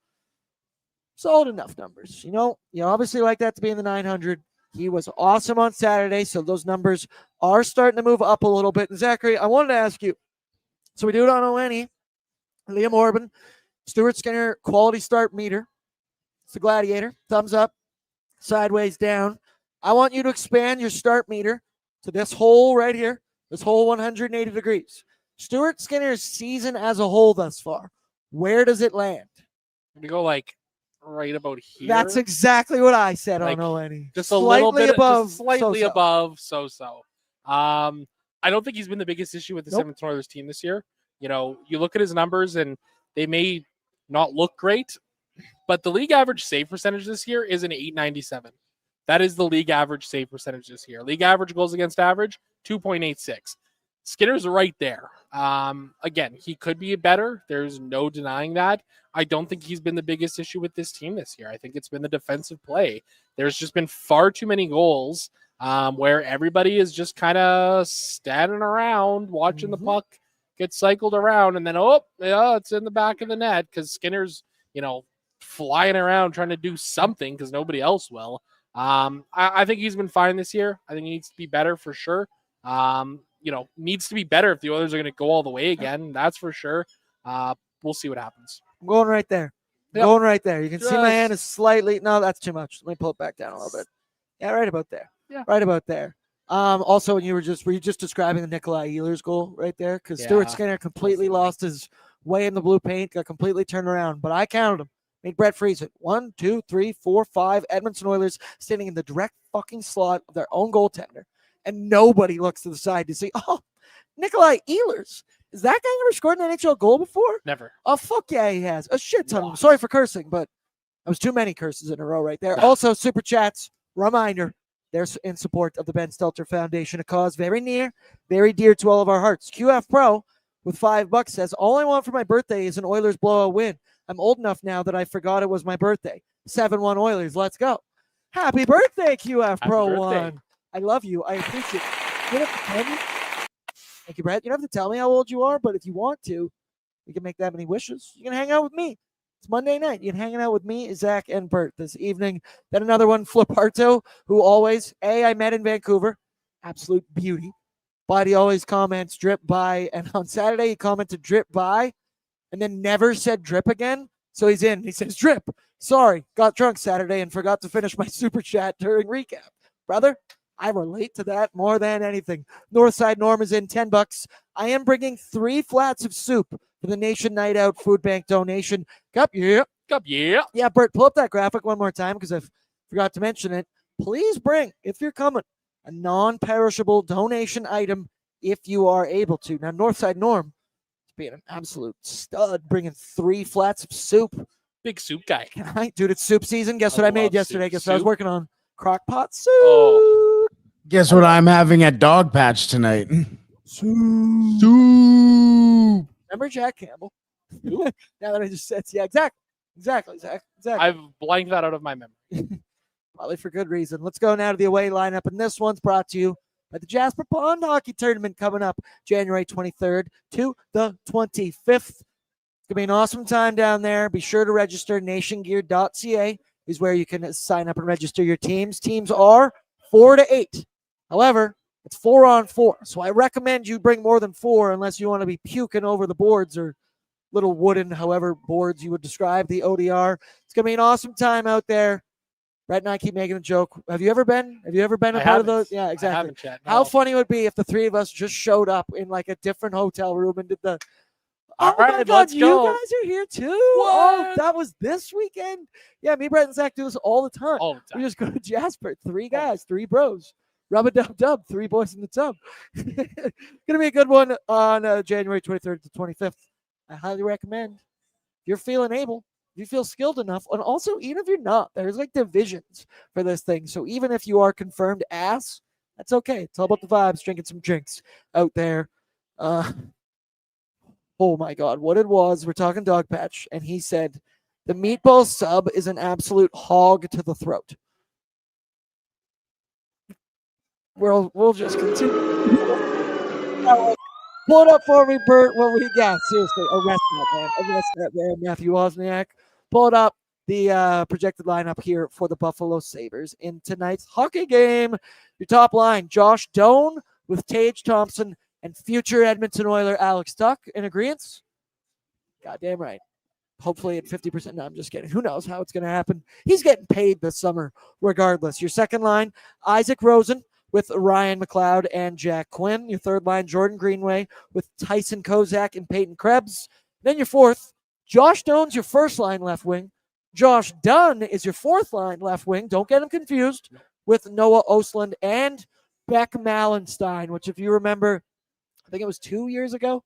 solid enough numbers. You obviously like that to be in the 900. He was awesome on Saturday, so those numbers are starting to move up a little bit. And Zachary, I wanted to ask you, so we do it on Olenny, Liam Orban, Stuart Skinner, quality start meter. It's the Gladiator. Thumbs up, sideways down. I want you to expand your start meter to this hole right here, this whole 180 degrees. Stuart Skinner's season as a whole thus far, where does it land? We go like right about here. That's exactly what I said Like, on Olenny. just a little bit above, just slightly so-so. above so. I don't think he's been the biggest issue with the Edmonton Oilers team this year. You know, you look at his numbers and they may not look great, but the league average save percentage this year is an .897. That is the league average save percentage this year. League average goals against average, 2.86. Skinner's right there. Again, he could be better. There's no denying that. I don't think he's been the biggest issue with this team this year. I think it's been the defensive play. There's just been far too many goals where everybody is just kind of standing around watching the puck get cycled around, and then, it's in the back of the net because Skinner's, flying around trying to do something because nobody else will. I think he's been fine this year. I think he needs to be better for sure. Needs to be better if the Oilers are going to go all the way again. That's for sure. We'll see what happens. I'm going right there. Yep. Going right there. You can see my hand is slightly. No, that's too much. Let me pull it back down a little bit. Yeah, right about there. Yeah. Right about there. Also, when were you just describing the Nikolai Ehlers goal right there? Because Stuart Skinner completely lost his way in the blue paint, got completely turned around. But I counted him. Made Brett freeze it. 1, 2, 3, 4, 5 Edmonton Oilers standing in the direct fucking slot of their own goaltender. And nobody looks to the side to see, Nikolai Ehlers. Is that guy ever scored an NHL goal before? Never. Oh, fuck yeah, he has. A shit ton of them. Sorry for cursing, but that was too many curses in a row right there. Also, Super Chats, reminder, they're in support of the Ben Stelter Foundation, a cause very near, very dear to all of our hearts. QF Pro with $5 says, all I want for my birthday is an Oilers blowout win. I'm old enough now that I forgot it was my birthday. 7-1 Oilers, let's go. Happy birthday, QF Pro 1. I love you. I appreciate it. You don't have to tell me. Thank you, Brett. You don't have to tell me how old you are, but if you want to, we can make that many wishes. You can hang out with me. It's Monday night. You can hang out with me, Zach, and Bert this evening. Then another one, Fliparto, who always, I met in Vancouver. Absolute beauty. But he always comments drip by. And on Saturday, he commented drip by and then never said drip again. So he's in. He says drip. Sorry, got drunk Saturday and forgot to finish my super chat during recap. Brother, I relate to that more than anything. Northside Norm is in $10. I am bringing 3 flats of soup for the Nation Night Out Food Bank donation. Cup, yeah. Yeah, Bert, pull up that graphic one more time because I forgot to mention it. Please bring, if you're coming, a non-perishable donation item if you are able to. Now, Northside Norm is being an absolute stud, bringing 3 flats of soup. Big soup guy. Dude, it's soup season. Guess what I made yesterday? Guess what I was working on? Crock pot soup. Oh. Guess what I'm having at Dogpatch tonight? Soup. Remember Jack Campbell? Now that I just said, yeah, exactly, Zach. Exactly. I've blanked that out of my memory. Probably for good reason. Let's go now to the away lineup, and this one's brought to you by the Jasper Pond Hockey Tournament coming up January 23rd to the 25th. It's going to be an awesome time down there. Be sure to register. nationgear.ca is where you can sign up and register your teams. Teams are 4 to 8. However, it's 4-on-4. So I recommend you bring more than 4 unless you want to be puking over the boards or little wooden, however boards you would describe the ODR. It's going to be an awesome time out there. Brett and I keep making a joke. Have you ever been a part of those? Yeah, exactly. No. How funny would it be if the 3 of us just showed up in like a different hotel room and did the All right, my God, let's go. You guys are here too. Oh, that was this weekend. Yeah, me, Brett, and Zach do this all the time. We just go to Jasper. 3 guys, 3 bros. Rub a dub, 3 boys in the tub. Gonna be a good one on January 23rd to 25th. I highly recommend. If you're feeling able, if you feel skilled enough, and also even if you're not, there's like divisions for this thing. So even if you are confirmed ass, that's okay. It's all about the vibes, drinking some drinks out there. Oh my God, what it was. We're talking Dogpatch, and he said the meatball sub is an absolute hog to the throat. We'll just continue. Pull it up for me, Bert. What we got? Seriously, arrest that man. Arrest that man, Matthew Wozniak. Pull it up. the projected lineup here for the Buffalo Sabres in tonight's hockey game. Your top line, Josh Doan with Tage Thompson and future Edmonton Oiler Alex Tuch. In agreement? Goddamn right. Hopefully at 50%. No, I'm just kidding. Who knows how it's going to happen? He's getting paid this summer regardless. Your second line, Isaac Rosen with Ryan McLeod and Jack Quinn. Your third line, Jordan Greenway with Tyson Kozak and Peyton Krebs. Then your fourth, Josh Doan's your first line left wing. Josh Dunn is your fourth line left wing. Don't get him confused with Noah Ostlund and Beck Malenstein, which if you remember, I think it was 2 years ago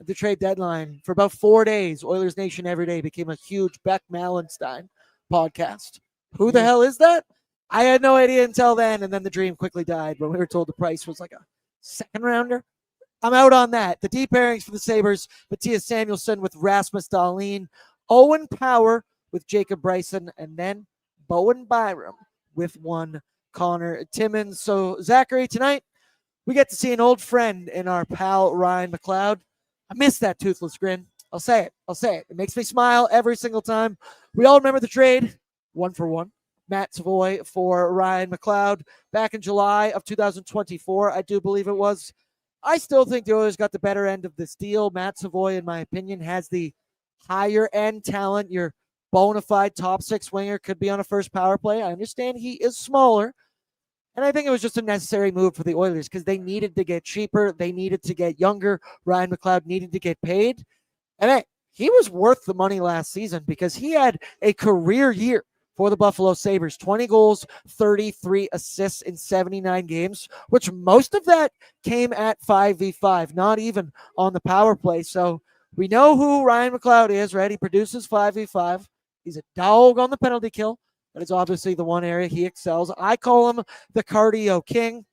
at the trade deadline, for about 4 days, Oilers Nation Every Day became a huge Beck Malenstein podcast. Who the hell is that? I had no idea until then, and then the dream quickly died when we were told the price was like a second rounder. I'm out on that. The deep pairings for the Sabres, Matthias Samuelsson with Rasmus Dahlin, Owen Power with Jacob Bryson, and then Bowen Byram with one Connor Timmins. So, Zachary, tonight we get to see an old friend in our pal Ryan McLeod. I miss that toothless grin. I'll say it. It makes me smile every single time. We all remember the trade, 1-for-1. Matt Savoy for Ryan McLeod back in July of 2024, I do believe it was. I still think the Oilers got the better end of this deal. Matt Savoy, in my opinion, has the higher end talent. Your bona fide top six winger could be on a first power play. I understand he is smaller. And I think it was just a necessary move for the Oilers because they needed to get cheaper. They needed to get younger. Ryan McLeod needed to get paid. And hey, he was worth the money last season because he had a career year for the Buffalo Sabres. 20 goals, 33 assists in 79 games, which most of that came at 5v5, not even on the power play. So we know who Ryan McLeod is, right? He produces 5v5. He's a dog on the penalty kill. That is obviously the one area he excels. I call him the cardio king.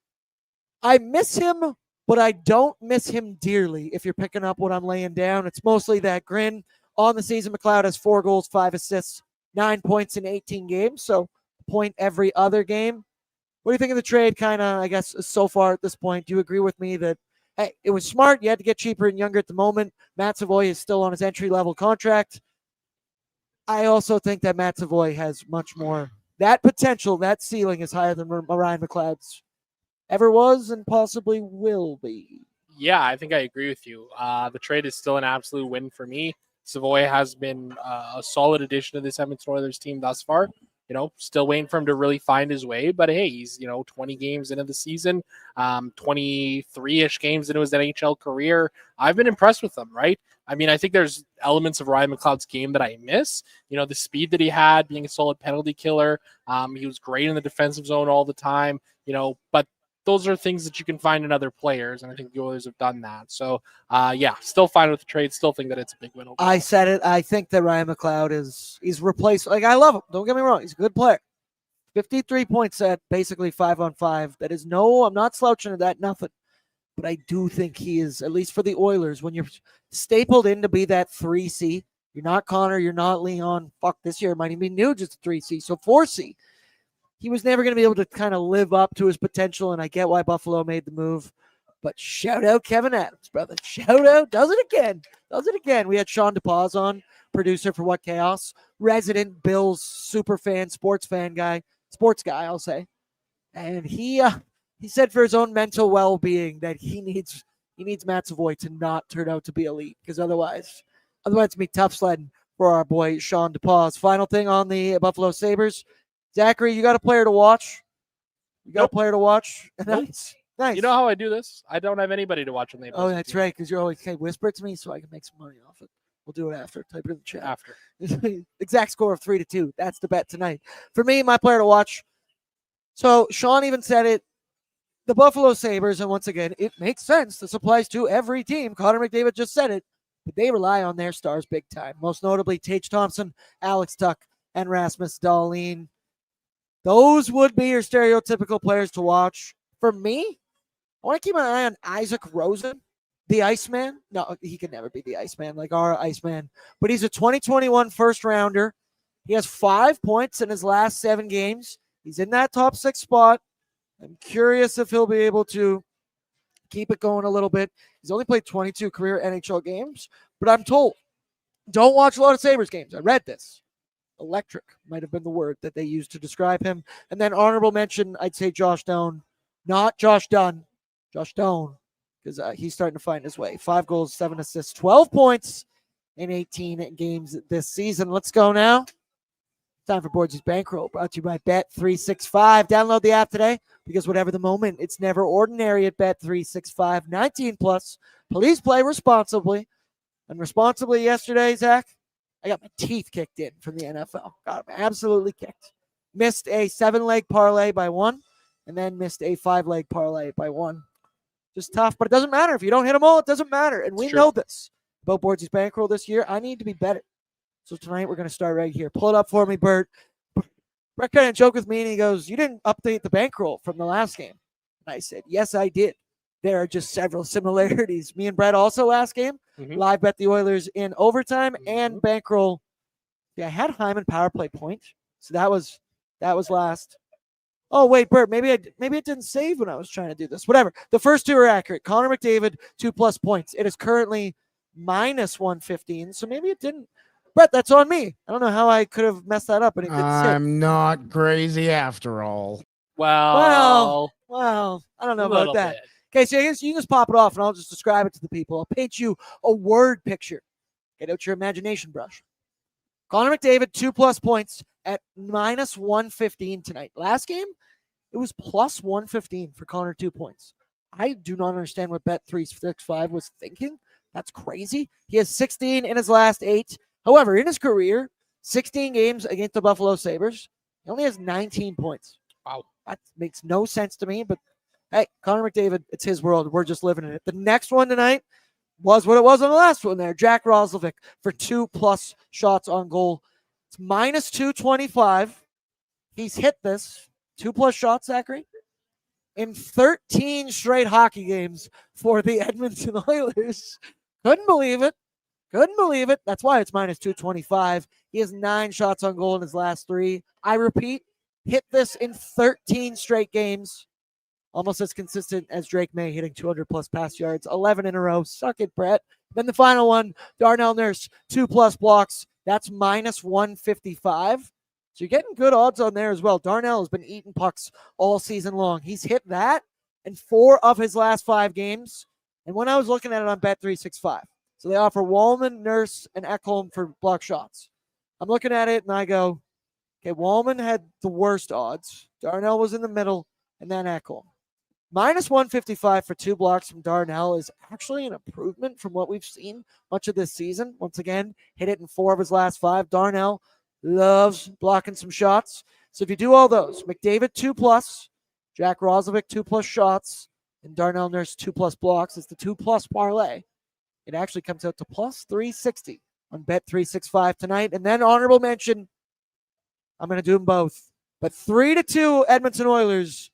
I miss him, but I don't miss him dearly. If you're picking up what I'm laying down, it's mostly that grin. On the season, McLeod has 4 goals, 5 assists, 9 points in 18 games. So point every other game. What do you think of the trade kind of, I guess, so far at this point? Do you agree with me that, hey, it was smart. You had to get cheaper and younger at the moment. Matt Savoy is still on his entry-level contract. I also think that Matt Savoy has much more. That potential, that ceiling is higher than Ryan McLeod's ever was and possibly will be. Yeah, I think I agree with you. The trade is still an absolute win for me. Savoy has been a solid addition to this Edmonton Oilers team thus far. You know, still waiting for him to really find his way. But hey, he's, 20 games into the season, 23-ish games into his NHL career. I've been impressed with him, right? I mean, I think there's elements of Ryan McLeod's game that I miss. The speed that he had, being a solid penalty killer. He was great in the defensive zone all the time, but those are things that you can find in other players, and I think the Oilers have done that. So, yeah, still fine with the trade. Still think that it's a big win. Overall. I said it. I think that Ryan McLeod he's replaced. Like, I love him. Don't get me wrong. He's a good player. 53 points at basically 5-on-5. That is I'm not slouching at that, nothing. But I do think he is, at least for the Oilers, when you're stapled in to be that 3C, you're not Connor, you're not Leon. Fuck, this year it might even be new, just a 3C. So 4C. He was never going to be able to kind of live up to his potential, and I get why Buffalo made the move. But shout out Kevin Adams, brother. Shout out. Does it again. We had Sean DePaz on, producer for What Chaos, resident Bills super fan, sports guy, I'll say. And he said for his own mental well-being that he needs Matt Savoy to not turn out to be elite, because otherwise it's going to be tough sledding for our boy Sean DePaz. Final thing on the Buffalo Sabres. Zachary, you got a player to watch? A player to watch? Nice. You know how I do this? I don't have anybody to watch on the Oh, that's right, because you're always, whisper it to me so I can make some money off it. We'll do it after. Type it in the chat. After. Exact score of 3-2. That's the bet tonight. For me, my player to watch. So Sean even said it. The Buffalo Sabres, and once again, it makes sense. This applies to every team. Connor McDavid just said it. But they rely on their stars big time. Most notably, Tage Thompson, Alex Tuch, and Rasmus Dahlin. Those would be your stereotypical players to watch. For me, I want to keep an eye on Isaac Rosen, the Iceman. No, he can never be the Iceman, like our Iceman. But he's a 2021 first rounder. He has 5 points in his last 7 games. He's in that top 6 spot. I'm curious if he'll be able to keep it going a little bit. He's only played 22 career NHL games, but I'm told, don't watch a lot of Sabres games. I read this. Electric might have been the word that they used to describe him. And then honorable mention, I'd say Josh Doan. Not Josh Dunn. Josh Doan, because he's starting to find his way. 5 goals, 7 assists, 12 points in 18 games this season. Let's go now. Time for Bordzy's Bankroll, brought to you by Bet365. Download the app today, because whatever the moment, it's never ordinary at Bet365. 19 plus. Please play responsibly. And responsibly yesterday, Zach, I got my teeth kicked in from the NFL. Got them absolutely kicked. Missed a 7-leg parlay by 1, and then missed a 5-leg parlay by 1. Just tough, but it doesn't matter. If you don't hit them all, it doesn't matter. And we know this about Bordzy's Bankroll this year. I need to be better. So tonight we're going to start right here. Pull it up for me, Bert. Brett kind of joked with me, and he goes, "You didn't update the bankroll from the last game." And I said, "Yes, I did. There are just several similarities." Me and Brett also last game, live bet the Oilers in overtime and bankroll. Yeah, I had Hyman power play point, so that was last. Oh wait, Bert, maybe it didn't save when I was trying to do this. Whatever. The first two are accurate. Connor McDavid 2+ points. It is currently -115, so maybe it didn't. Brett, that's on me. I don't know how I could have messed that up, and it didn't save. I'm not crazy after all. Well, I don't know a about little that. bit. Okay, so I guess you can just pop it off, and I'll just describe it to the people. I'll paint you a word picture. Get out your imagination brush. Connor McDavid, 2+ points at -115 tonight. Last game, it was +115 for Connor, 2 points. I do not understand what Bet365 was thinking. That's crazy. He has 16 in his last 8. However, in his career, 16 games against the Buffalo Sabres, he only has 19 points. Wow. That makes no sense to me, but hey, Connor McDavid, it's his world. We're just living in it. The next one tonight was what it was on the last one there. Jack Roslovic for 2+ shots on goal. It's -225. He's hit this 2+ shots, Zachary, in 13 straight hockey games for the Edmonton Oilers. Couldn't believe it. That's why it's -225. He has 9 shots on goal in his last 3. I repeat, hit this in 13 straight games. Almost as consistent as Drake May hitting 200+ pass yards, 11 in a row. Suck it, Brett. Then the final one, Darnell Nurse, 2+ blocks. That's -155. So you're getting good odds on there as well. Darnell has been eating pucks all season long. He's hit that in 4 of his last 5 games. And when I was looking at it on Bet365, so they offer Wallman, Nurse, and Ekholm for block shots. I'm looking at it and I go, okay, Wallman had the worst odds. Darnell was in the middle, and then Ekholm. -155 for 2 blocks from Darnell is actually an improvement from what we've seen much of this season. Once again, hit it in 4 of his last 5. Darnell loves blocking some shots. So if you do all those, McDavid 2+, Jack Roslovic 2+ shots, and Darnell Nurse 2+ blocks, it's the 2+ parlay. It actually comes out to +360 on Bet365 tonight. And then honorable mention, I'm going to do them both. But 3-2 Edmonton Oilers.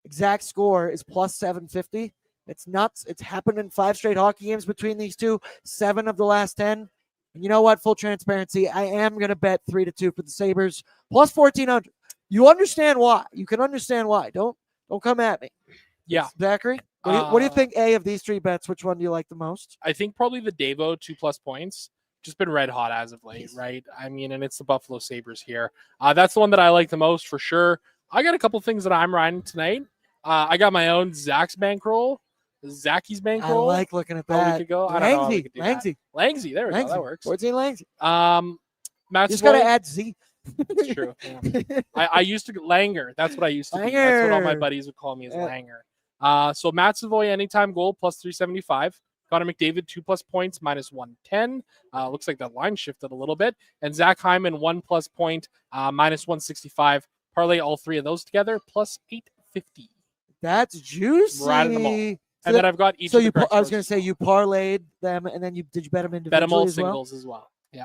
Exact score is +750. It's nuts. It's happened in 5 straight hockey games between these two, 7 of the last 10. And you know what? Full transparency, I am going to bet 3-2 for the Sabres, +1400. You understand why. You can understand why. Don't come at me. Yeah. Zachary, what do you think, A, of these 3 bets? Which one do you like the most? I think probably the Devo 2+ points. Just been red hot as of late, right? I mean, and it's the Buffalo Sabres here. That's the one that I like the most for sure. I got a couple things that I'm riding tonight. I got my own Zach's bankroll, Zacky's bankroll. I like looking at A that. week ago. I don't know how we could do Langsy. that. Langsy, there we go. That works. Bordzy Langsy. Matt You just got to Savoy. add Z. It's true. Yeah. I used to Langer. That's what I used to be. That's what all my buddies would call me as Langer. So Matt Savoy anytime goal +375. Connor McDavid 2+ points -110. Looks like that line shifted a little bit. And Zach Hyman 1+ point -165. Parlay all 3 of those together +850. That's juicy. Right in the mall. And then I've got each. So of the I was going to say you parlayed them, and then did you bet them individually? bet them all as well? singles as well. Yeah.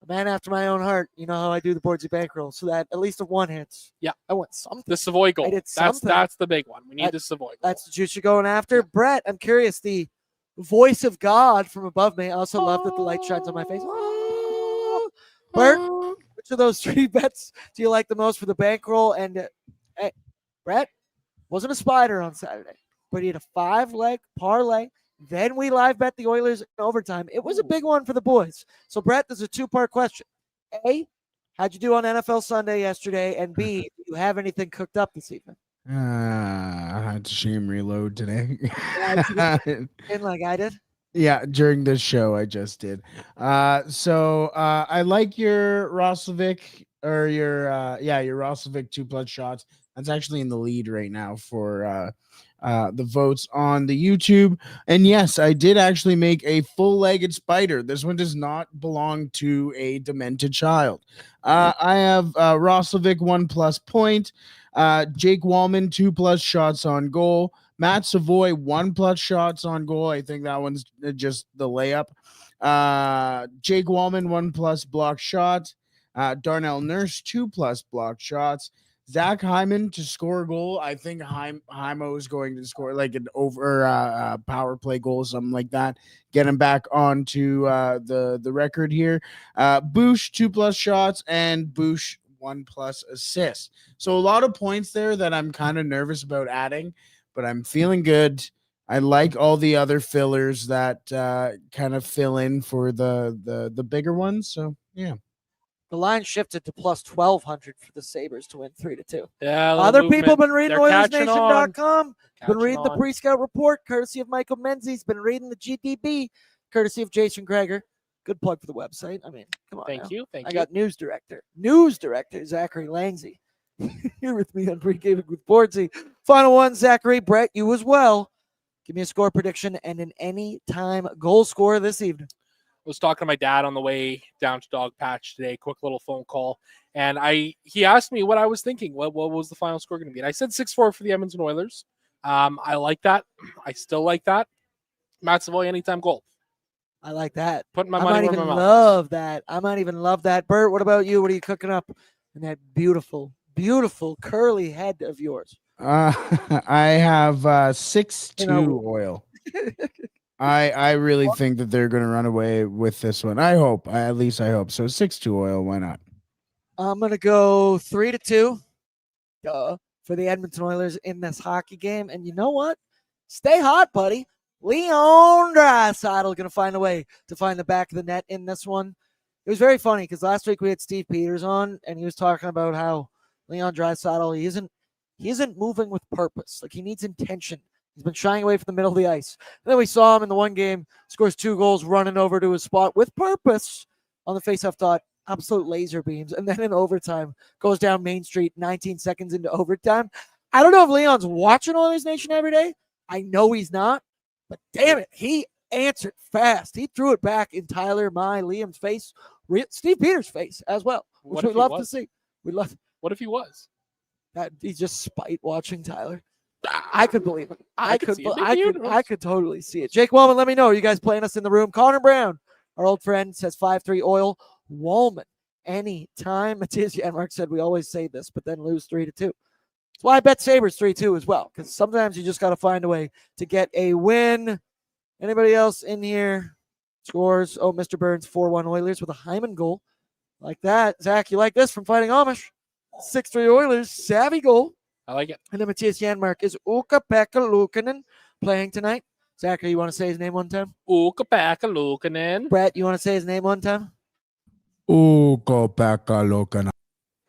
A man after my own heart. You know how I do the Bordzy bankroll, so that at least if one hits. Yeah. I want something. The Savoy goal. I did That's something. the big one. We need the Savoy goal. That's the juice you're going after. Brett, I'm curious. The voice of God from above me. I also love that the light shines on my face. Bert, which of those 3 bets do you like the most for the bankroll? And hey, Brett wasn't a spider on Saturday, but he had a 5-leg parlay. Then we live bet the Oilers in overtime. It was a big one for the boys. So, Brett, there's a 2-part question. A, How'd you do on NFL Sunday yesterday? And B, do you have anything cooked up this evening? I had to shame reload today. And like I did? Yeah, during this show I just did. So I like your Roslovic or your your Roslovic 2+ shots. That's actually in the lead right now for the votes on the YouTube. And yes, I did actually make a full-legged spider. This one does not belong to a demented child. I have Roslovic 1+ point, Jake Wallman 2+ shots on goal, Matt Savoy 1+ shots on goal. I think that one's just the layup. Jake Wallman 1+ block shot. Darnell Nurse 2+ block shots. Zach Hyman to score a goal. I think Hymo is going to score like an over power play goal, something like that. Get him back onto the record here. Boosh 2+ shots and Boosh 1+ assist. So a lot of points there that I'm kind of nervous about adding, but I'm feeling good. I like all the other fillers that kind of fill in for the bigger ones. So yeah. The line shifted to plus 1,200 for the Sabres to win 3-2. Yeah, Other people have been reading They're catching Oilersnation.com. Been Catching reading the on. pre-scout report, courtesy of Michael Menzies. Been reading the GDB, courtesy of Jason Greger. Good plug for the website. I mean, come on. Thank you. I got news director Zachary Langsy here with me on Pregaming with Bordzy. Final one, Zachary, Brett, you as well. Give me a score prediction and an anytime goal scorer this evening. Was talking to my dad on the way down to Dogpatch today. Quick little phone call, and he asked me what I was thinking. What was the final score going to be? And I said 6-4 for the Edmonton Oilers. I like that. I still like that. Matt Savoy anytime goal. I like that. Putting my money where my mouth is. Love that. I might even love that. Bert, what about you? What are you cooking up in that beautiful, beautiful curly head of yours? I have 6-2 Oil. I really think that they're going to run away with this one. I hope. At least I hope. So 6-2 Oil. Why not? I'm going to go 3-2 for the Edmonton Oilers in this hockey game. And you know what? Stay hot, buddy. Leon Draisaitl going to find a way to find the back of the net in this one. It was very funny because last week we had Steve Peters on, and he was talking about how Leon Draisaitl, he isn't moving with purpose. Like, he needs intention. He's been shying away from the middle of the ice. And then we saw him in the one game, scores 2 goals, running over to his spot with purpose on the faceoff dot. Absolute laser beams. And then in overtime, goes down Main Street 19 seconds into overtime. I don't know if Leon's watching Oilers Nation every day. I know he's not. But damn it, he answered fast. He threw it back in Tyler, Liam's face, Steve Peters' face as well, which we'd love to see. What if he was? That he's just spite watching Tyler. I could believe it. I could totally see it. Jake Wallman, let me know. Are you guys playing us in the room? Connor Brown, our old friend, says 5-3 Oil. Wallman, anytime. Matthias Janmark said we always say this, but then lose 3-2. That's why I bet Sabres 3-2 as well, because sometimes you just got to find a way to get a win. Anybody else in here? Scores. Oh, Mr. Burns, 4-1 Oilers with a Hyman goal. Like that. Zach, you like this from Fighting Amish? 6-3 Oilers. Savvy goal. I like it. And then Matthias Janmark is Ukko-Pekka Luukkonen playing tonight. Zachary, you want to say his name one time? Ukko-Pekka Luukkonen. Brett, you want to say his name one time? Ukko-Pekka Luukkonen.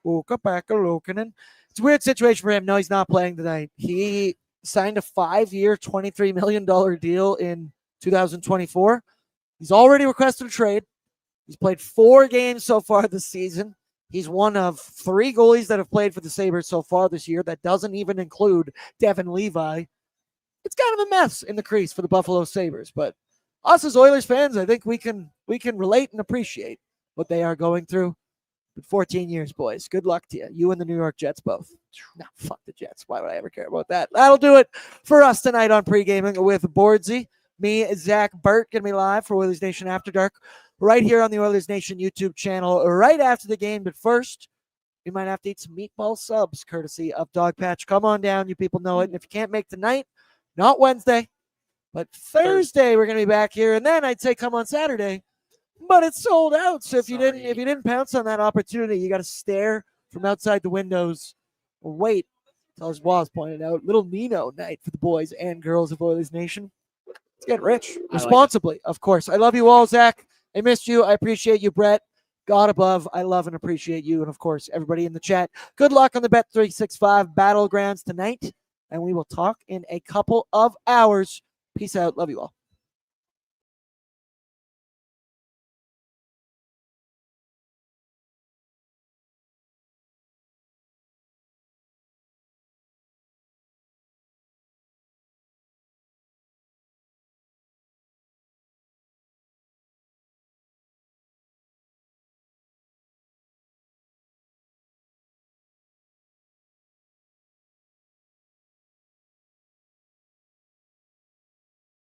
Ukko-Pekka Luukkonen. It's a weird situation for him. No, he's not playing tonight. He signed a 5-year, $23 million deal in 2024. He's already requested a trade. He's played 4 games so far this season. He's one of 3 goalies that have played for the Sabres so far this year. That doesn't even include Devin Levi. It's kind of a mess in the crease for the Buffalo Sabres. But us as Oilers fans, I think we can relate and appreciate what they are going through. But 14 years, boys. Good luck to you. You and the New York Jets both. Nah, fuck the Jets. Why would I ever care about that? That'll do it for us tonight on Pregaming with Bordzy. Me, Zach, Bert, going to be live for Oilersnation After Dark right here on the Oilersnation YouTube channel right after the game. But first, we might have to eat some meatball subs courtesy of Dogpatch. Come on down. You people know it. And if you can't make tonight, not Wednesday, but Thursday, we're going to be back here. And then I'd say come on Saturday, but it's sold out. So if you didn't pounce on that opportunity, you got to stare from outside the windows or wait until, as Waz pointed out, little Nino night for the boys and girls of Oilers Nation. Let's get rich responsibly, of course. I love you all, Zach. I missed you. I appreciate you, Brett. God above, I love and appreciate you. And of course, everybody in the chat. Good luck on the Bet365 Battlegrounds tonight. And we will talk in a couple of hours. Peace out. Love you all.